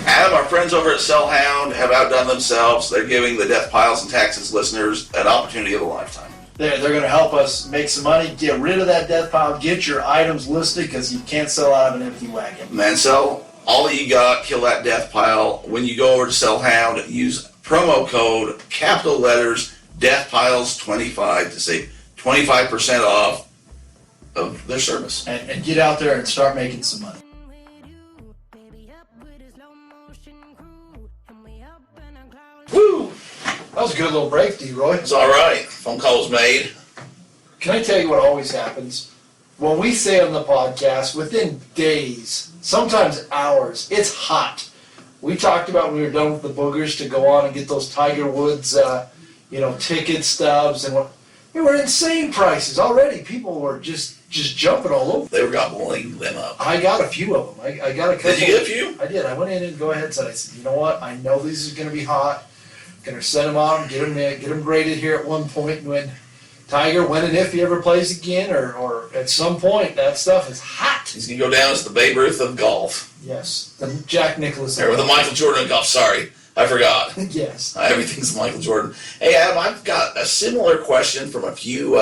Adam, our friends over at Sellhound have outdone themselves. They're giving the Deathpiles and Taxes listeners an opportunity of a lifetime. They're going to help us make some money, get rid of that death pile, get your items listed, because you can't sell out of an empty wagon. Man, sell all that you got, kill that death pile. When you go over to Sellhound, use promo code, capital letters, Deathpiles25 to save 25% off of their service. And get out there and start making some money. Woo! That was a good little break, D-Roy. It's all right. Phone call was made. Can I tell you what always happens? When we say on the podcast, within days, sometimes hours, it's hot. We talked about when we were done with the boogers to go on and get those Tiger Woods, ticket stubs, and they were insane prices already. People were just jumping all over. They were gobbling them up. I got a few of them. I got a couple. Did you get a few? I did. I went in and go ahead and said, I said, you know what? I know these are going to be hot. Going to send them on, get them graded here at one point. And when Tiger, when and if he ever plays again, or at some point, that stuff is hot. He's going to go down as the Babe Ruth of golf. Yes, the Jack Nicklaus. Or the Michael Jordan of golf. Sorry, I forgot. Yes. Everything's Michael Jordan. Hey, Adam, I've got a similar question from a few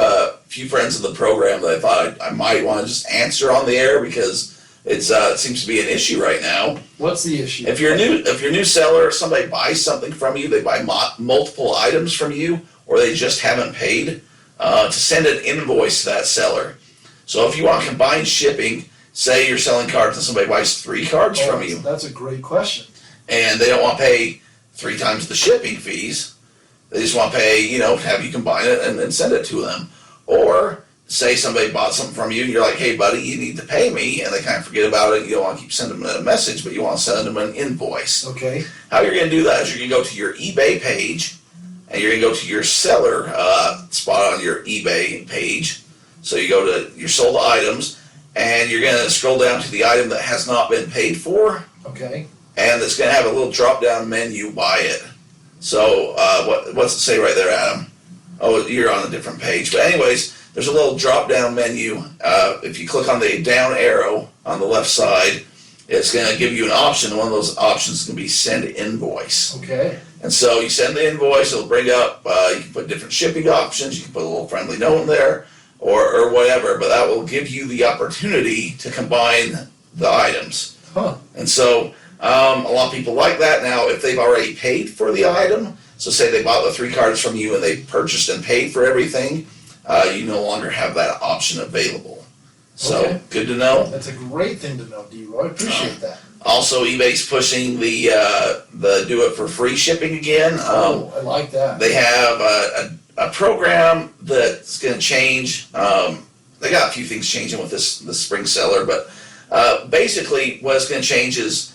friends in the program that I thought I might want to just answer on the air, because it seems to be an issue right now. What's the issue? If you're a new seller, somebody buys something from you, they buy multiple items from you, or they just haven't paid, to send an invoice to that seller. So if you want combined shipping, say you're selling cards and somebody buys 3 cards from you. That's a great question. And they don't want to pay 3 times the shipping fees. They just want to pay, have you combine it and send it to them. Or say somebody bought something from you and you're like, hey buddy, you need to pay me, and they kind of forget about it. You don't want to keep sending them a message, but you want to send them an invoice. Okay. How you're going to do that is you're going to go to your eBay page, and you're going to go to your seller spot on your eBay page. So you go to your sold items, and you're going to scroll down to the item that has not been paid for. Okay. And it's going to have a little drop-down menu by it. So what's it say right there, Adam? Oh, you're on a different page. But anyways, there's a little drop-down menu. If you click on the down arrow on the left side, it's going to give you an option. One of those options is going to be send invoice. Okay. And so you send the invoice, it'll bring up, you can put different shipping options, you can put a little friendly note in there, or whatever, but that will give you the opportunity to combine the items. Huh. And so a lot of people like that. Now, if they've already paid for the item, so say they bought the 3 cards from you and they purchased and paid for everything, you no longer have that option available. So, Okay. Good to know. That's a great thing to know, D-Roy. I appreciate that. Also, eBay's pushing the do it for free shipping again. I like that. They have a program that's going to change. They got a few things changing with this spring seller, but basically what it's going to change is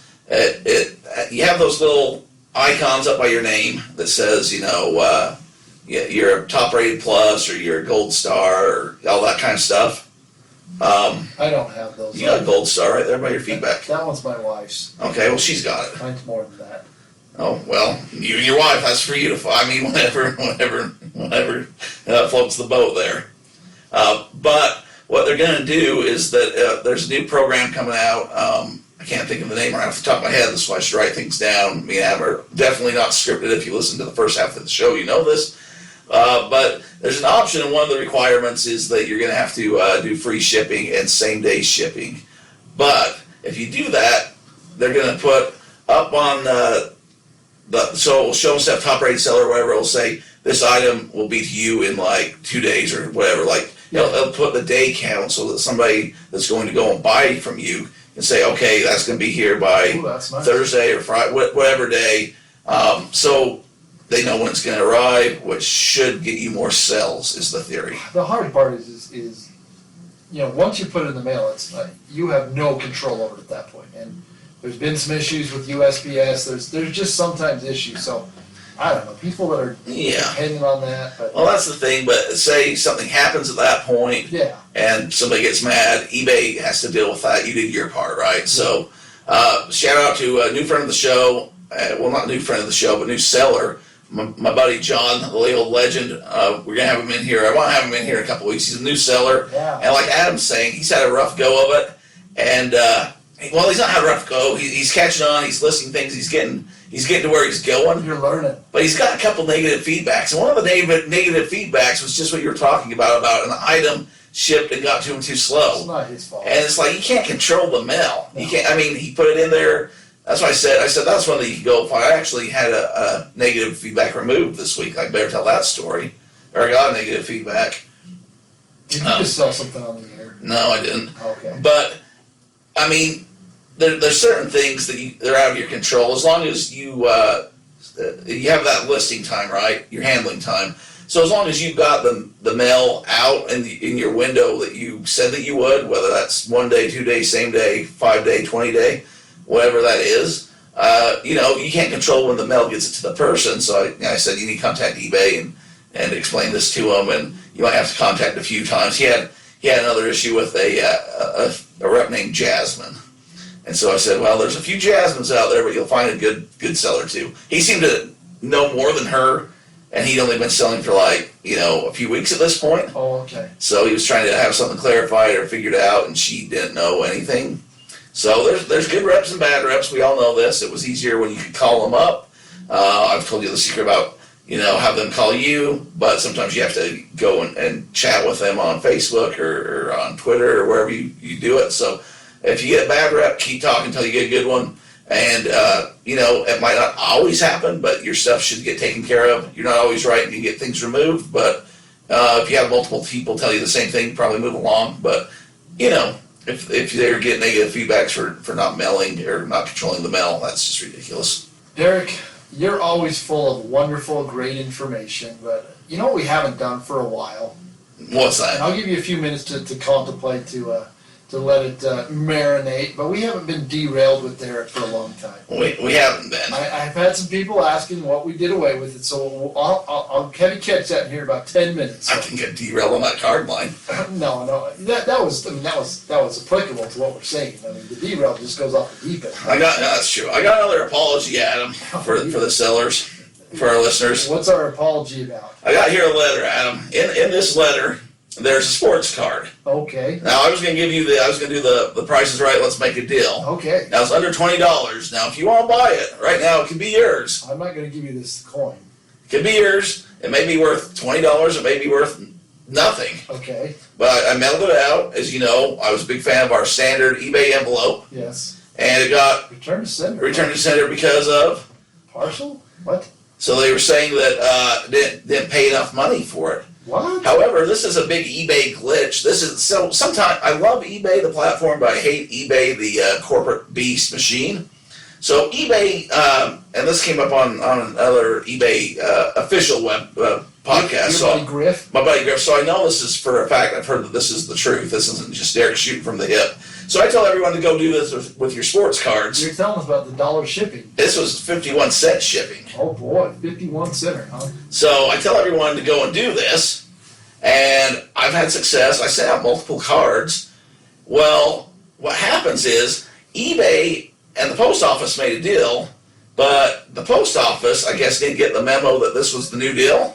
you have those little icons up by your name that says, you're a top rated plus, or you're a gold star, or all that kind of stuff. I don't have those. You got a gold star right there by your feedback. That one's my wife's. Okay, well, she's got it. Mine's more than that. Oh, well, you and your wife, that's for you to, whenever floats the boat there. But what they're going to do is that there's a new program coming out. I can't think of the name right off the top of my head. That's why I should write things down. Me and Adam are definitely not scripted. If you listen to the first half of the show, you know this. But there's an option, and one of the requirements is that you're going to have to do free shipping and same-day shipping. But if you do that, they're going to put up on so it will show instead of top-rated seller or whatever, it will say this item will be to you in like 2 days or whatever. Like it'll put the day count so that somebody that's going to go and buy from you can say, okay, that's going to be here by That's nice. Thursday or Friday, whatever day. So they know when it's going to arrive, which should get you more sales, is the theory. The hard part is once you put it in the mail, it's you have no control over it at that point. And there's been some issues with USPS. There's just sometimes issues. So I don't know, people that are dependent on that. But well, that's the thing. But say something happens at that point, and somebody gets mad, eBay has to deal with that. You did your part, right? So shout out to a new friend of the show. Well, not new friend of the show, but new seller. My buddy John, the old legend, we're going to have him in here. I want to have him in here in a couple weeks. He's a new seller. Yeah. And like Adam's saying, he's had a rough go of it. And, well, he's not had a rough go. He's catching on. He's listening to things. He's getting to where he's going. You're learning. But he's got a couple negative feedbacks. And one of the negative feedbacks was just what you were talking about an item shipped and got to him too slow. It's not his fault. And it's like, you can't control the mail. No. You can't, he put it in there. That's why I said that's one that you can go for. I actually had a negative feedback removed this week. I better tell that story. Or I got a negative feedback. Did you just sell something on the air? No, I didn't. Okay. But, there's certain things that they're out of your control. As long as you have that listing time, right? Your handling time. So as long as you've got the mail out in your window that you said that you would, whether that's 1 day, 2 days, same day, 5 day, 20 day, whatever that is, you can't control when the mail gets it to the person. So I said you need to contact eBay and explain this to them, and you might have to contact a few times. He had another issue with a rep named Jasmine, and so I said, well, there's a few Jasmines out there, but you'll find a good seller too. He seemed to know more than her, and he'd only been selling for a few weeks at this point. Oh, okay. So he was trying to have something clarified or figured out, and she didn't know anything. So there's good reps and bad reps. We all know this. It was easier when you could call them up. I've told you the secret about, have them call you, but sometimes you have to go and chat with them on Facebook or on Twitter or wherever you do it. So if you get a bad rep, keep talking until you get a good one. And, it might not always happen, but your stuff should get taken care of. You're not always right and you get things removed, but if you have multiple people tell you the same thing, probably move along. But, if they're getting negative feedbacks for not mailing or not controlling the mail, that's just ridiculous. Derek, you're always full of wonderful, great information, but you know what we haven't done for a while? What's And that? I'll give you a few minutes to contemplate, to let it marinate, but we haven't been derailed with Derek for a long time. We haven't been. I've had some people asking what we did away with it, so I'll have you catch that in here about 10 minutes. I can get derailed on that card line. No, that was applicable to what we're saying. The derail just goes off the deep end. That's true. I got another apology, Adam, for the sellers, for our listeners. What's our apology about? I got here a letter, Adam. In this letter, there's a sports card. Okay. Now I was going to do the Price is Right. Let's make a deal. Okay. Now it's under $20. Now if you want to buy it right now, it can be yours. I'm not going to give you this coin. It can be yours. It may be worth $20. It may be worth nothing. Okay. But I mailed it out. As you know, I was a big fan of our standard eBay envelope, Yes. and it got Return to sender. returned to sender because of. Parcel? What? So they were saying that didn't pay enough money for it. What? However, this is a big eBay glitch. Sometimes I love eBay, the platform, but I hate eBay, the corporate beast machine. So eBay, and this came up on another eBay official web podcast. Your buddy Griff? My buddy Griff. So I know this is for a fact. I've heard that this is the truth. This isn't just Derek shooting from the hip. So I tell everyone to go do this with your sports cards. You're telling us about the dollar shipping. This was 51-cent shipping. Oh boy, 51 center, huh? So I tell everyone to go and do this, and I've had success. I sent out multiple cards. Well, what happens is eBay and the post office made a deal, but the post office, I guess, didn't get the memo that this was the new deal.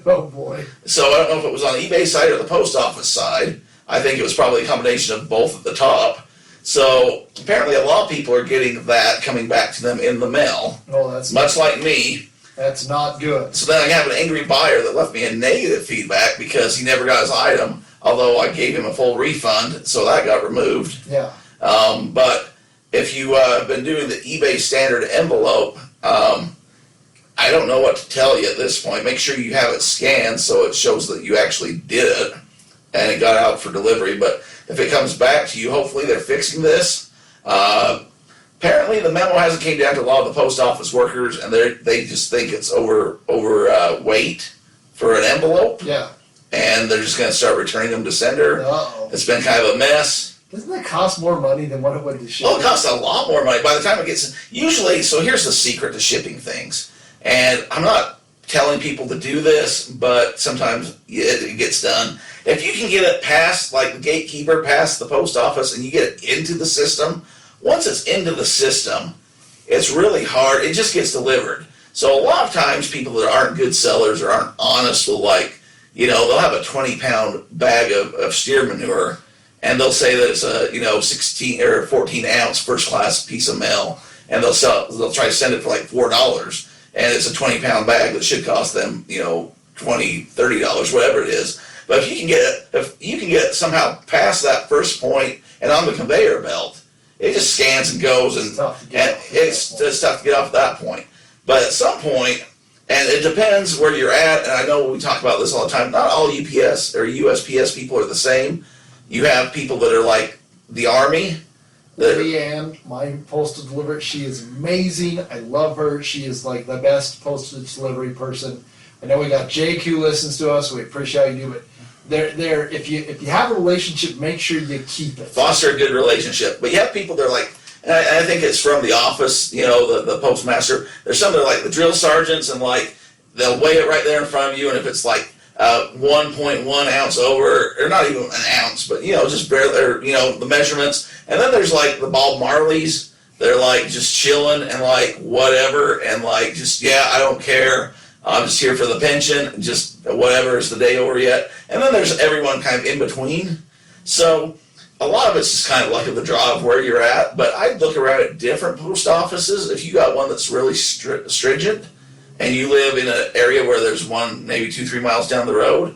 Oh boy. So I don't know if it was on the eBay side or the post office side. I think it was probably a combination of both at the top. So apparently a lot of people are getting that coming back to them in the mail, Oh, that's much like me. That's not good. So then I have an angry buyer that left me a negative feedback because he never got his item, although I gave him a full refund, so that got removed. Yeah. But if you have been doing the eBay standard envelope, I don't know what to tell you at this point. Make sure you have it scanned so it shows that you actually did it and it got out for delivery. But if it comes back to you, hopefully they're fixing this. Apparently the memo hasn't came down to a lot of the post office workers, and they just think it's over weight for an envelope. Yeah. and they're just going to start returning them to sender. Uh-oh. It's been kind of a mess. Doesn't that cost more money than what it would to ship? Oh, it costs a lot more money. By the time it gets, usually, so here's the secret to shipping things. And I'm not telling people to do this, but sometimes it gets done. If you can get it past, like the gatekeeper, past the post office, and you get it into the system, once it's into the system, it's really hard. It just gets delivered. So a lot of times people that aren't good sellers or aren't honest will they'll have a 20-pound bag of steer manure, and they'll say that it's a 16 or 14 ounce first class piece of mail, and they'll try to send it for like $4, and it's a 20-pound bag that should cost them $20, $30, whatever it is. But if you can get it somehow past that first point and on the conveyor belt, it just scans and goes, and it's tough to get off at that point. But at some point, and it depends where you're at, and I know we talk about this all the time, not all UPS or USPS people are the same. You have people that are like the Army. Leanne, my postal delivery, she is amazing. I love her. She is like the best postage delivery person. I know we got Jake who listens to us. We appreciate you do, but they're if you have a relationship, make sure you keep it. Foster a good relationship. But you have people that are like, and I think it's from the office, the postmaster. There's some that are like the drill sergeants, and like they'll weigh it right there in front of you, and if it's like 1.1 ounce over, or not even an ounce, but just barely, or the measurements. And then there's like the Bob Marleys. They're like just chilling and like whatever, and like just I don't care. I'm just here for the pension, just whatever, is the day over yet? And then there's everyone kind of in between. So a lot of it's just kind of luck of the draw of where you're at, but I'd look around at different post offices. If you got one that's really stringent, and you live in an area where there's one maybe 2-3 miles down the road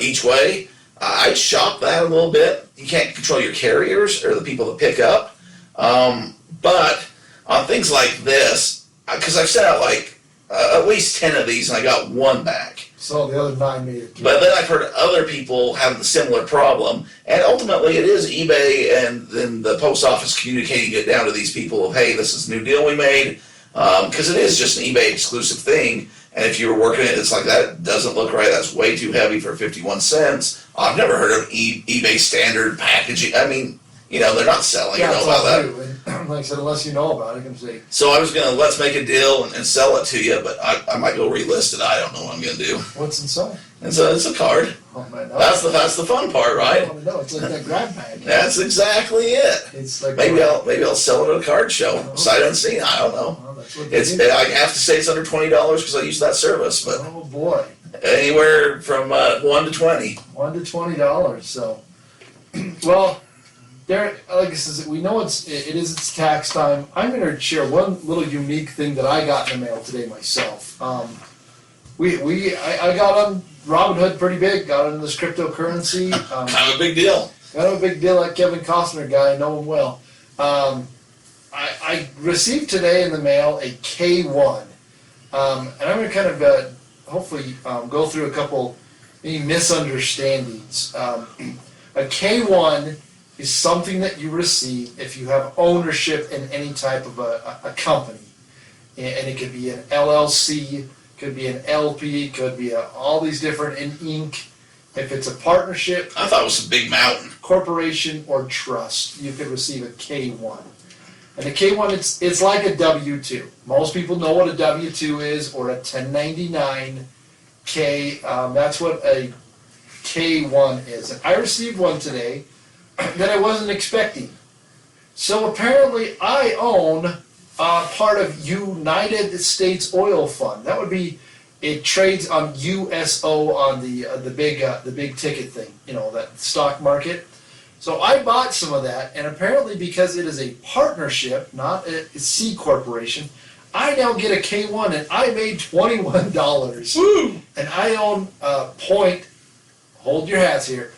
each way, I'd shop that a little bit. You can't control your carriers or the people that pick up. But on things like this, because I've sent out like at least 10 of these, and I got one back. So the other 9 made it. But then I've heard other people having a similar problem, and ultimately it is eBay and then the post office communicating it down to these people of, hey, this is a new deal we made, because it is just an eBay exclusive thing, and if you were working it, it's like, that doesn't look right, that's way too heavy for 51 cents. I've never heard of eBay standard packaging. I mean, they're not selling, Yeah, you know about that. And like I said, unless you know about it, I can say. So I was going to, let's make a deal and sell it to you, but I might go relist it. I don't know what I'm going to do. What's inside? It's a card. Oh man, That's the fun part, I right? want to know. It's like that grab bag. That's exactly it. It's like Maybe I'll sell it at a card show, sight unseen. I don't know. Well, that's what It's I have to say it's under $20 because I use that service, but oh boy, anywhere from 1 to 20. $1 to $20. So, well, Derek, like I said, we know it's tax time. I'm going to share one little unique thing that I got in the mail today myself. I got on Robinhood pretty big. Got into this cryptocurrency. Kind of a big deal. Kind of a big deal. That Kevin Costner guy, I know him well. I received today in the mail a K1, and I'm going to kind of hopefully go through a couple maybe misunderstandings. A K1 is something that you receive if you have ownership in any type of a company. And it could be an LLC, could be an LP, could be all these different, an Inc. If it's a partnership, I thought it was a big mountain. corporation, or trust, you could receive a K1. And a K1, it's like a W-2. Most people know what a W-2 is, or a 1099 K. That's what a K1 is. And I received one today that I wasn't expecting. So apparently I own part of United States Oil Fund. That would be, it trades on USO on the big ticket thing, that stock market. So I bought some of that, and apparently because it is a partnership, not a C corporation, I now get a K1, and I made $21. Woo! And I own hold your hats here,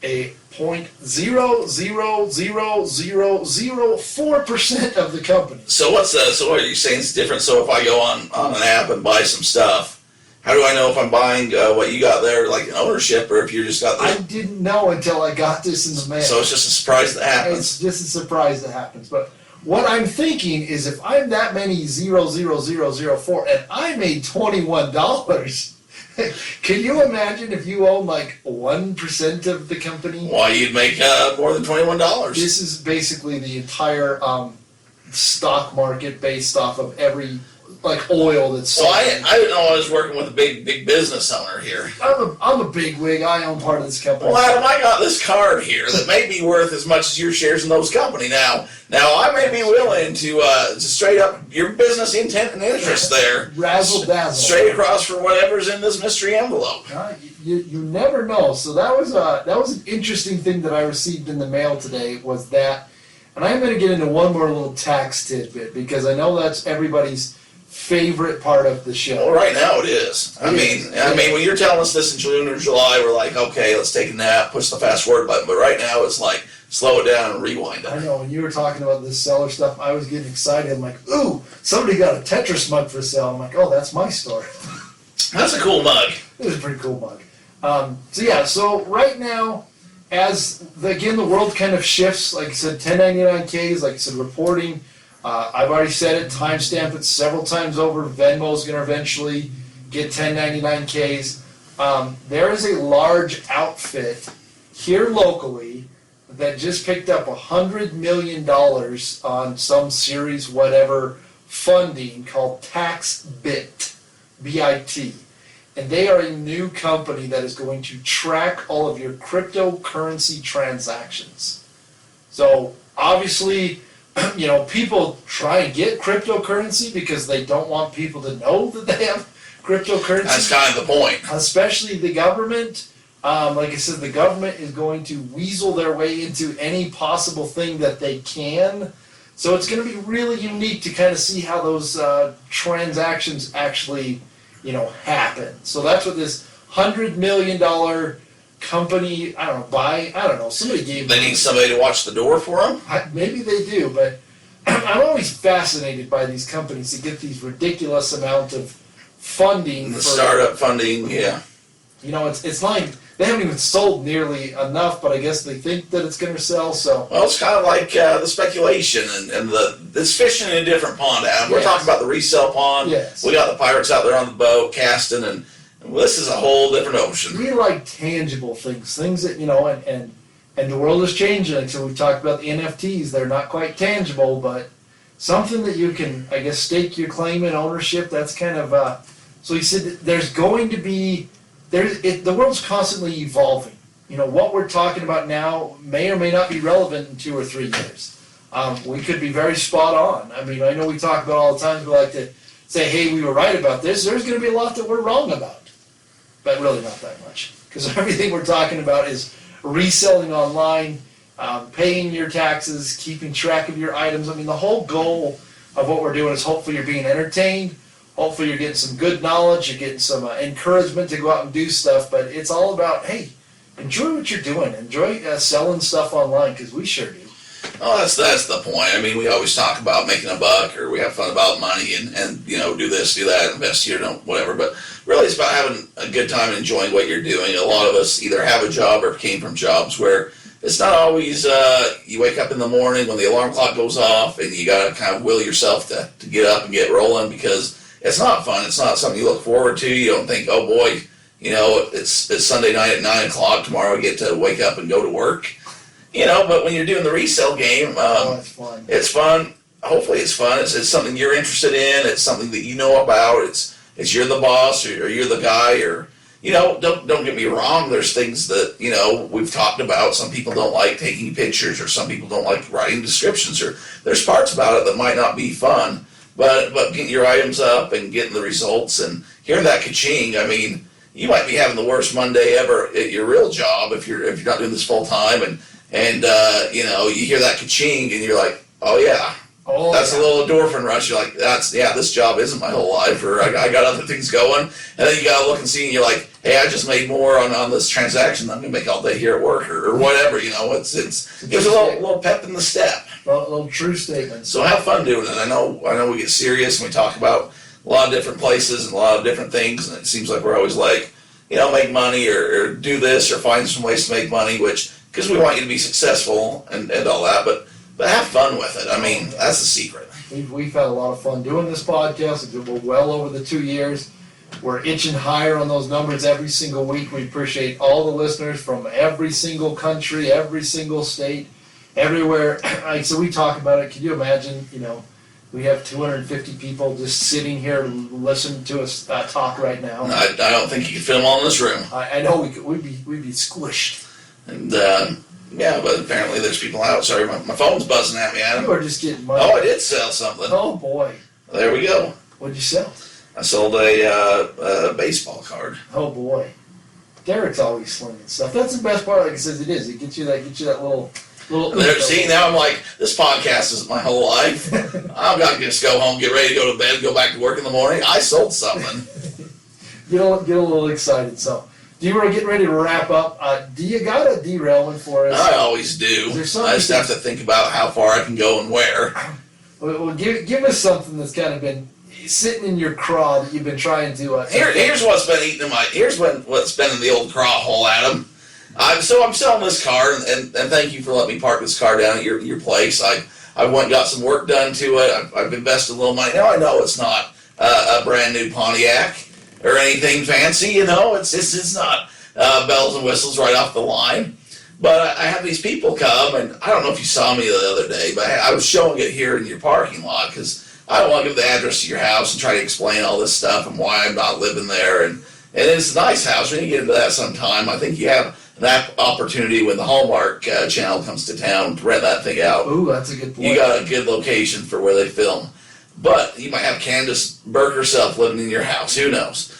a 0.00004% of the company. So so what are you saying is different? So if I go on an app and buy some stuff, how do I know if I'm buying what you got there, like an ownership, or if you just got the... I didn't know until I got this in the mail. So it's just a surprise that happens. It's just a surprise that happens. But what I'm thinking is if I'm that many 0.00004 and I made $21, Can you imagine if you own like 1% of the company? Why, you'd make more than $21. This is basically the entire stock market based off of every like oil that's So sold. I didn't know I was working with a big business owner here. I'm a big wig. I own part of this company. Well, Adam, I got this card here that may be worth as much as your shares in those company. Now I may be willing to straight up your business intent and interest there, Razzle dazzle. straight across for whatever's in this mystery envelope. You never know. So that was an interesting thing that I received in the mail today. Was that, and I'm going to get into one more little tax tidbit because I know that's everybody's favorite part of the show. Well, right now it is. I mean, when you're telling us this in June or July, we're like, okay, let's take a nap, push the fast forward button. But right now it's like, slow it down and rewind I it. know, when you were talking about this seller stuff, I was getting excited. I'm like, ooh, somebody got a Tetris mug for sale. I'm like, oh, that's my store. That's a cool mug. It was a pretty cool mug. So right now, again, the world kind of shifts, like I said, 1099Ks, like I said, reporting. I've already said it, timestamp it several times over. Venmo's going to eventually get 1099Ks. There is a large outfit here locally that just picked up $100 million on some series, whatever, funding called TaxBit, B-I-T. And they are a new company that is going to track all of your cryptocurrency transactions. So obviously, people try and get cryptocurrency because they don't want people to know that they have cryptocurrency. That's kind of the point. Especially the government. Like I said, the government is going to weasel their way into any possible thing that they can. So it's going to be really unique to kind of see how those transactions actually, happen. So that's what this $100 million company, somebody gave They need somebody to watch the door for them. Maybe they do, but I'm always fascinated by these companies that get these ridiculous amount of funding. The startup funding, yeah. It's like they haven't even sold nearly enough, but I guess they think that it's going to sell. So Well, it's kind of like the speculation and it's fishing in a different pond, Adam. We're Yes. talking about the resale pond. Yes. We got the pirates out there on the boat casting, and this is a whole different ocean. we like tangible things that and the world is changing. So we talked about the NFTs; they're not quite tangible, but something that you can, I guess, stake your claim in ownership. That's kind of So he said that there's going to be the world's constantly evolving. What we're talking about now may or may not be relevant in 2 or 3 years. We could be very spot on. I mean, I know we talk about all the time. We like to say, hey, we were right about this. There's going to be a lot that we're wrong about, but really not that much, because everything we're talking about is reselling online, paying your taxes, keeping track of your items. I mean, the whole goal of what we're doing is hopefully you're being entertained. Hopefully you're getting some good knowledge, you're getting some encouragement to go out and do stuff, but it's all about, hey, enjoy what you're doing. Enjoy selling stuff online, because we sure do. Oh, that's the point. I mean, we always talk about making a buck, or we have fun about money, and do this, do that, invest here, whatever. But really, it's about having a good time and enjoying what you're doing. A lot of us either have a job or came from jobs where it's not always you wake up in the morning when the alarm clock goes off, and you got to kind of will yourself to get up and get rolling, because it's not fun. It's not something you look forward to. You don't think, oh boy, it's Sunday night at 9 o'clock. Tomorrow I get to wake up and go to work. But when you're doing the resale game, It's fun. it's fun. Hopefully it's fun. It's something you're interested in. It's something that you know about. It's you're the boss, or you're the guy, or don't get me wrong. There's things that we've talked about. Some people don't like taking pictures, or some people don't like writing descriptions, or there's parts about it that might not be fun. But getting your items up and getting the results and hearing that ka-ching, I mean, you might be having the worst Monday ever at your real job if you're not doing this full time, and you hear that ka-ching and you're like, oh yeah, that's a little endorphin rush. You're like, this job isn't my whole life, or I got other things going, and then you gotta look and see, and you're like, hey, I just made more on this transaction than I'm gonna make all day here at work, or whatever. It's gives a little pep in the step. A little true statement. So have fun doing it. I know we get serious and we talk about a lot of different places and a lot of different things, and it seems like we're always like, make money or do this or find some ways to make money, because we want you to be successful and all that, but have fun with it. I mean, that's the secret. We've had a lot of fun doing this podcast. We're well over the 2 years. We're inching higher on those numbers every single week. We appreciate all the listeners from every single country, every single state, everywhere. Like, so we talk about it. Can you imagine, we have 250 people just sitting here listening to us talk right now. I don't think you can fit them all in this room. I know we'd be squished. And, yeah, but apparently there's people out. Sorry, my phone's buzzing at me, Adam. You are just getting money. Oh, I did sell something. Oh, boy. There we go. What'd you sell? I sold a baseball card. Oh, boy. Derek's always slinging stuff. That's the best part. Like I said, it is. It gets you that little. See, now I'm like, this podcast is my whole life. I'm not going to just go home, get ready to go to bed, go back to work in the morning. I sold something. Get a little excited. So, do you want to get ready to wrap up? Do you got a derailment for us? I always do. I just have to think about how far I can go and where. Well, give us something that's kind of been sitting in your craw that you've been trying to. Here's what's been eating in my. What's been in the old craw hole, Adam. I'm selling this car, and thank you for letting me park this car down at your place. I went and got some work done to it. I've invested a little money. Now I know it's not a brand new Pontiac or anything fancy. It's not bells and whistles right off the line. But I have these people come, and I don't know if you saw me the other day, but I was showing it here in your parking lot because I don't want to give the address to your house and try to explain all this stuff and why I'm not living there. And it's a nice house. We can get into that sometime. I think you have that opportunity when the Hallmark channel comes to town to rent that thing out. Ooh, that's a good point. You got a good location for where they film. But you might have Candace Burke herself living in your house. Who knows?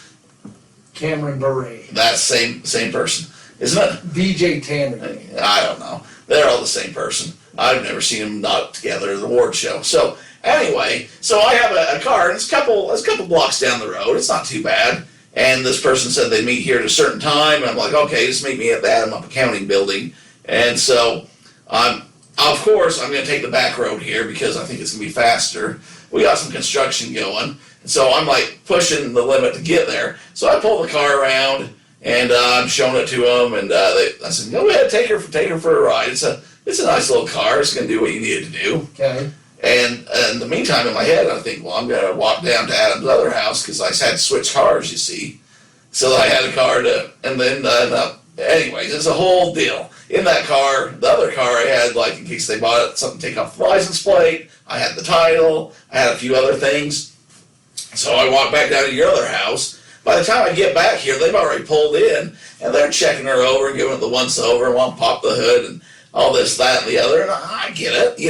Cameron Bure. That's same person, isn't it? BJ Tanner. I don't know. They're all the same person. I've never seen them not together at the award show. So anyway, I have a car, and it's a couple blocks down the road. It's not too bad. And this person said they meet here at a certain time, and I'm like, okay, just meet me at the Adam Accounting Building. And so, of course, I'm going to take the back road here because I think it's going to be faster. We got some construction going, and so I'm like pushing the limit to get there. So I pull the car around, and I'm showing it to them, and I said, go ahead, take her for a ride. It's a nice little car. It's going to do what you need it to do. Okay. And in the meantime, in my head, I think, well, I'm going to walk down to Adam's other house because I had to switch cars, you see. So I had a car and then, anyways, it's a whole deal. In that car, the other car I had, like, in case they bought it, something to take off the license plate. I had the title. I had a few other things. So I walked back down to your other house. By the time I get back here, they've already pulled in, and they're checking her over and giving it the once over and want to pop the hood and all this, that, and the other, and I get it. You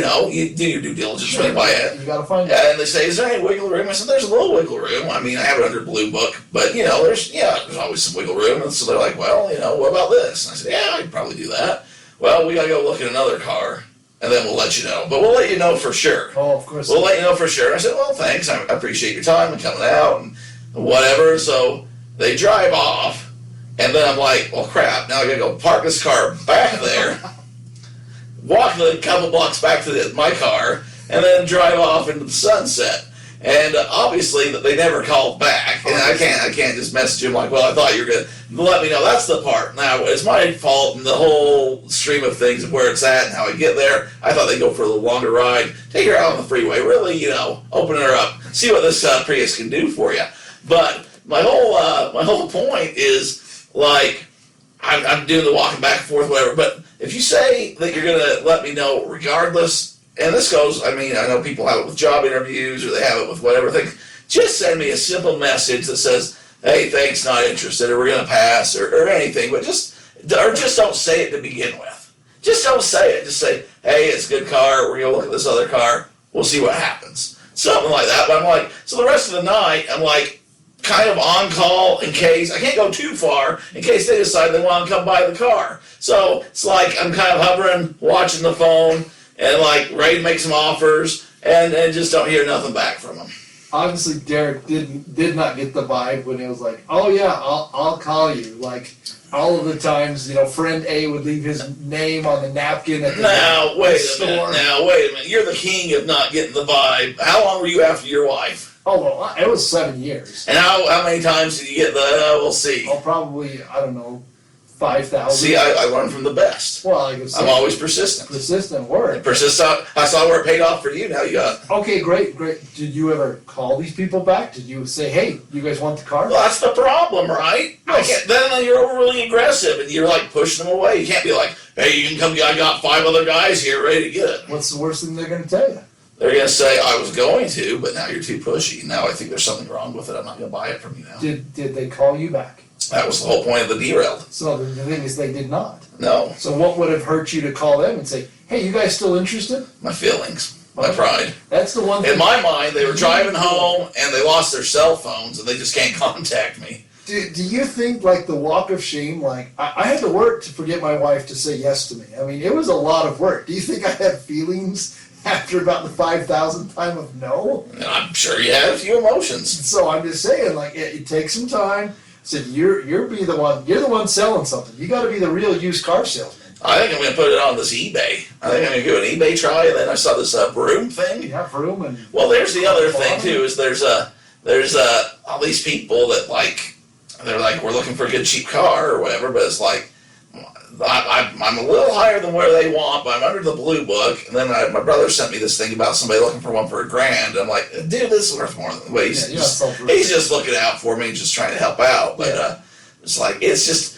do your due diligence when you buy it. You gotta find it. And they say, is there any wiggle room? I said, there's a little wiggle room. I mean, I have it under Blue Book, but, there's always some wiggle room. And so they're like, well, what about this? And I said, yeah, I could probably do that. Well, we gotta go look at another car, and then we'll let you know. But we'll let you know for sure. Oh, of course. We'll let you know for sure. And I said, well, thanks. I appreciate your time and coming out and whatever. So they drive off, and then I'm like, well, crap, now I gotta go park this car back there. Walk a couple blocks back to my car, and then drive off into the sunset. And obviously, they never called back, and I can't just message him like, well, I thought you were going to let me know. That's the part. Now, it's my fault in the whole stream of things of where it's at and how I get there. I thought they'd go for a little longer ride, take her out on the freeway, really, open her up, see what this Prius can do for you. But my whole point is, like, I'm doing the walking back and forth, whatever, but if you say that you're going to let me know regardless, and this goes, I know people have it with job interviews or they have it with whatever thing, just send me a simple message that says, hey, thanks, not interested, or we're going to pass, or anything, but just don't say it to begin with. Just don't say it. Just say, hey, it's a good car, we're going to look at this other car, we'll see what happens. Something like that, but I'm like, so the rest of the night, I'm like, kind of on call in case, I can't go too far, in case they decide they want to come buy the car. So it's like I'm kind of hovering, watching the phone, and like ready to make some offers, and just don't hear nothing back from them. Obviously, Derek did not get the vibe when he was like, oh yeah, I'll call you. Like, all of the times, friend A would leave his name on the napkin at the store. Now, wait a minute. You're the king of not getting the vibe. How long were you after your wife? Oh, well, it was 7 years. And how many times did you get the, we'll see? Oh, probably, I don't know, 5,000. See, I learned from the best. Well, like I said, I'm always persistent. persistent work. I saw where it paid off for you. Now you got. Okay, great. Did you ever call these people back? Did you say, hey, you guys want the car? Well, that's the problem, right? Then you're overly aggressive and you're like pushing them away. You can't be like, hey, you can come. I got 5 other guys here ready to get it. What's the worst thing they're going to tell you? They're going to say, I was going to, but now you're too pushy. Now I think there's something wrong with it. I'm not going to buy it from you now. Did they call you back? That was the whole point of the Derail. So the thing is, they did not. No. So what would have hurt you to call them and say, hey, you guys still interested? My feelings. My pride. That's the one thing. In my mind, they were driving home and they lost their cell phones and they just can't contact me. Do you think, like, the walk of shame, like, I had to work to get my wife to say yes to me. I mean, it was a lot of work. Do you think I had feelings after about the 5,000th time of no? And I'm sure you had a few emotions. So I'm just saying, like, it takes some time. I said, you're the one selling something. You got to be the real used car salesman. I think I'm going to put it on this eBay. I think I'm going to do an eBay try, and then I saw this broom thing. Yeah, broom and. Well, there's the other thing too. Is there's all these people that they're like we're looking for a good cheap car or whatever, but it's like I'm a little higher than where they want, but I'm under the blue book. And then my brother sent me this thing about somebody looking for one for $1,000. I'm like, dude, this is worth more than. Well, he's just looking out for me, just trying to help out. But it's like it's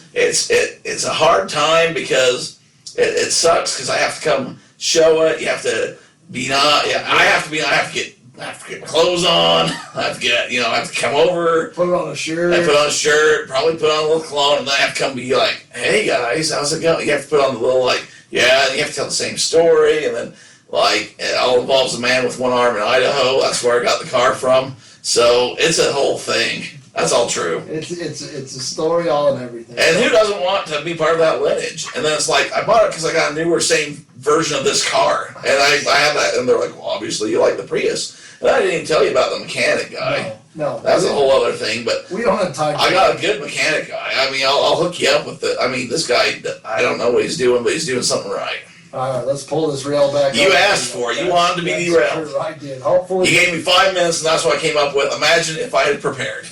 a hard time because it sucks because I have to come show it. You have to be not. Yeah, I have to get my clothes on. I have to come over. Put on a shirt. I put on a shirt, probably put on a little cologne, and then I have to come be like, hey guys, how's it going? You have to put on the little and you have to tell the same story, and then it all involves a man with one arm in Idaho. That's where I got the car from. So it's a whole thing. That's all true. It's a story all and everything. And who doesn't want to be part of that lineage? And then it's like, I bought it because I got a newer, same version of this car. And I have that, and they're like, well, obviously you like the Prius. And I didn't even tell you about the mechanic guy. No. That's a whole other thing, but we don't have time. I got a good mechanic guy. I mean, I'll hook you up with it. I mean, this guy, I don't know what he's doing, but he's doing something right. All right, let's pull this rail back up. You asked for it. You wanted to be derailed. Sure, I did. Hopefully. You gave me 5 minutes, and that's what I came up with. Imagine if I had prepared.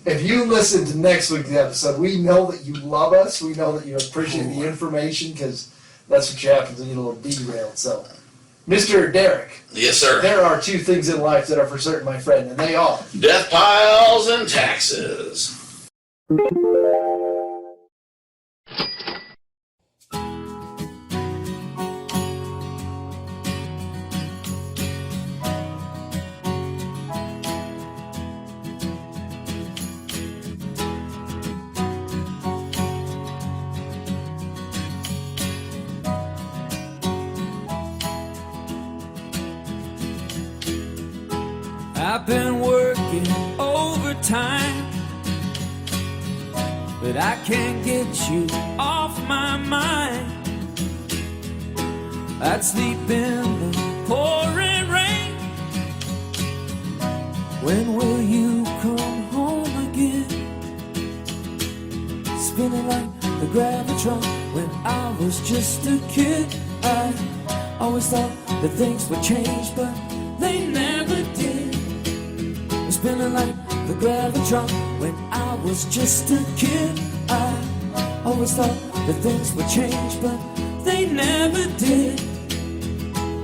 If you listen to next week's episode, we know that you love us. We know that you appreciate the information because that's what happens when you get a little derailed. So, Mr. Derek. Yes, sir. There are 2 things in life that are for certain, my friend, and they are death piles and taxes. I've been working overtime, but I can't get you off my mind. I'd sleep in the pouring rain. When will you come home again? Spinning like the Gravitron when I was just a kid. I always thought that things would change, but they never did. Spinning like the Gravitron when I was just a kid. I always thought that things would change, but they never did.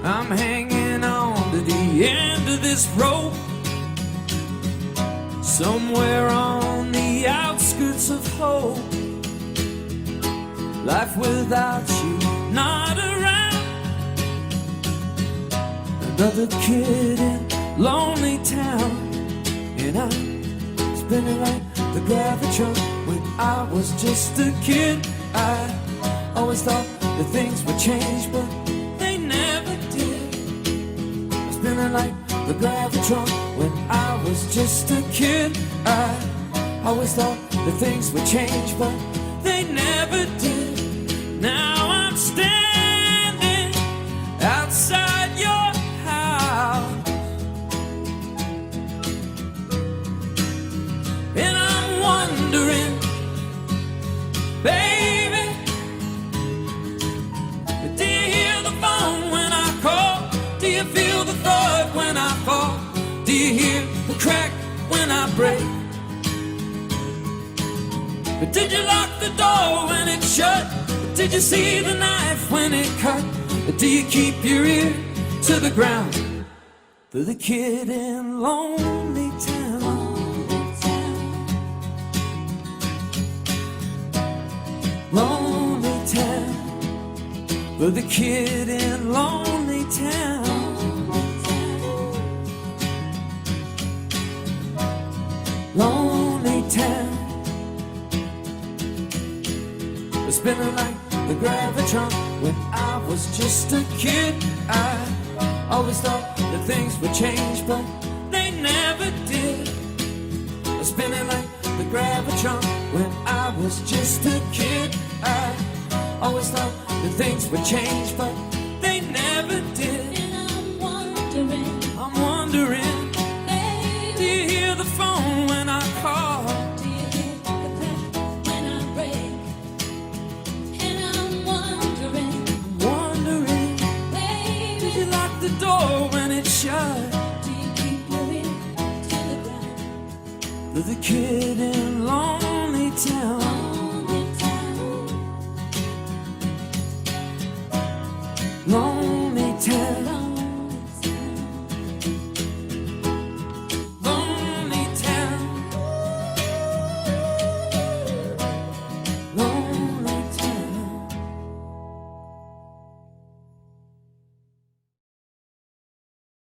I'm hanging on to the end of this rope, somewhere on the outskirts of hope. Life without you not around, another kid in lonely town. And I'm spinning like the Gravitron when I was just a kid. I always thought that things would change, but they never did. I'm spinning like the Gravitron when I was just a kid. I always thought that things would change, but they never did. Now I'm standing outside your house, and I'm wondering, baby, do you hear the phone when I call? Do you feel the thud when I fall? Do you hear the crack when I break? But did you lock the door when it shut? Did you see the knife when it cut? Or do you keep your ear to the ground for the kid in Lonely Town? Lonely Town, for the kid in Lonely Town. Lonely Town, spinning like the gravitron. When I was just a kid, I always thought that things would change, but they never did. Spinning like the gravitron. When I was just a kid, I always thought that things would change, but they never did. And I'm wondering, do you hear the phone when I call? do you hear the clap when I break? And I'm wondering, baby, did you lock the door when it shut? do you keep your ear to the ground? For the kid in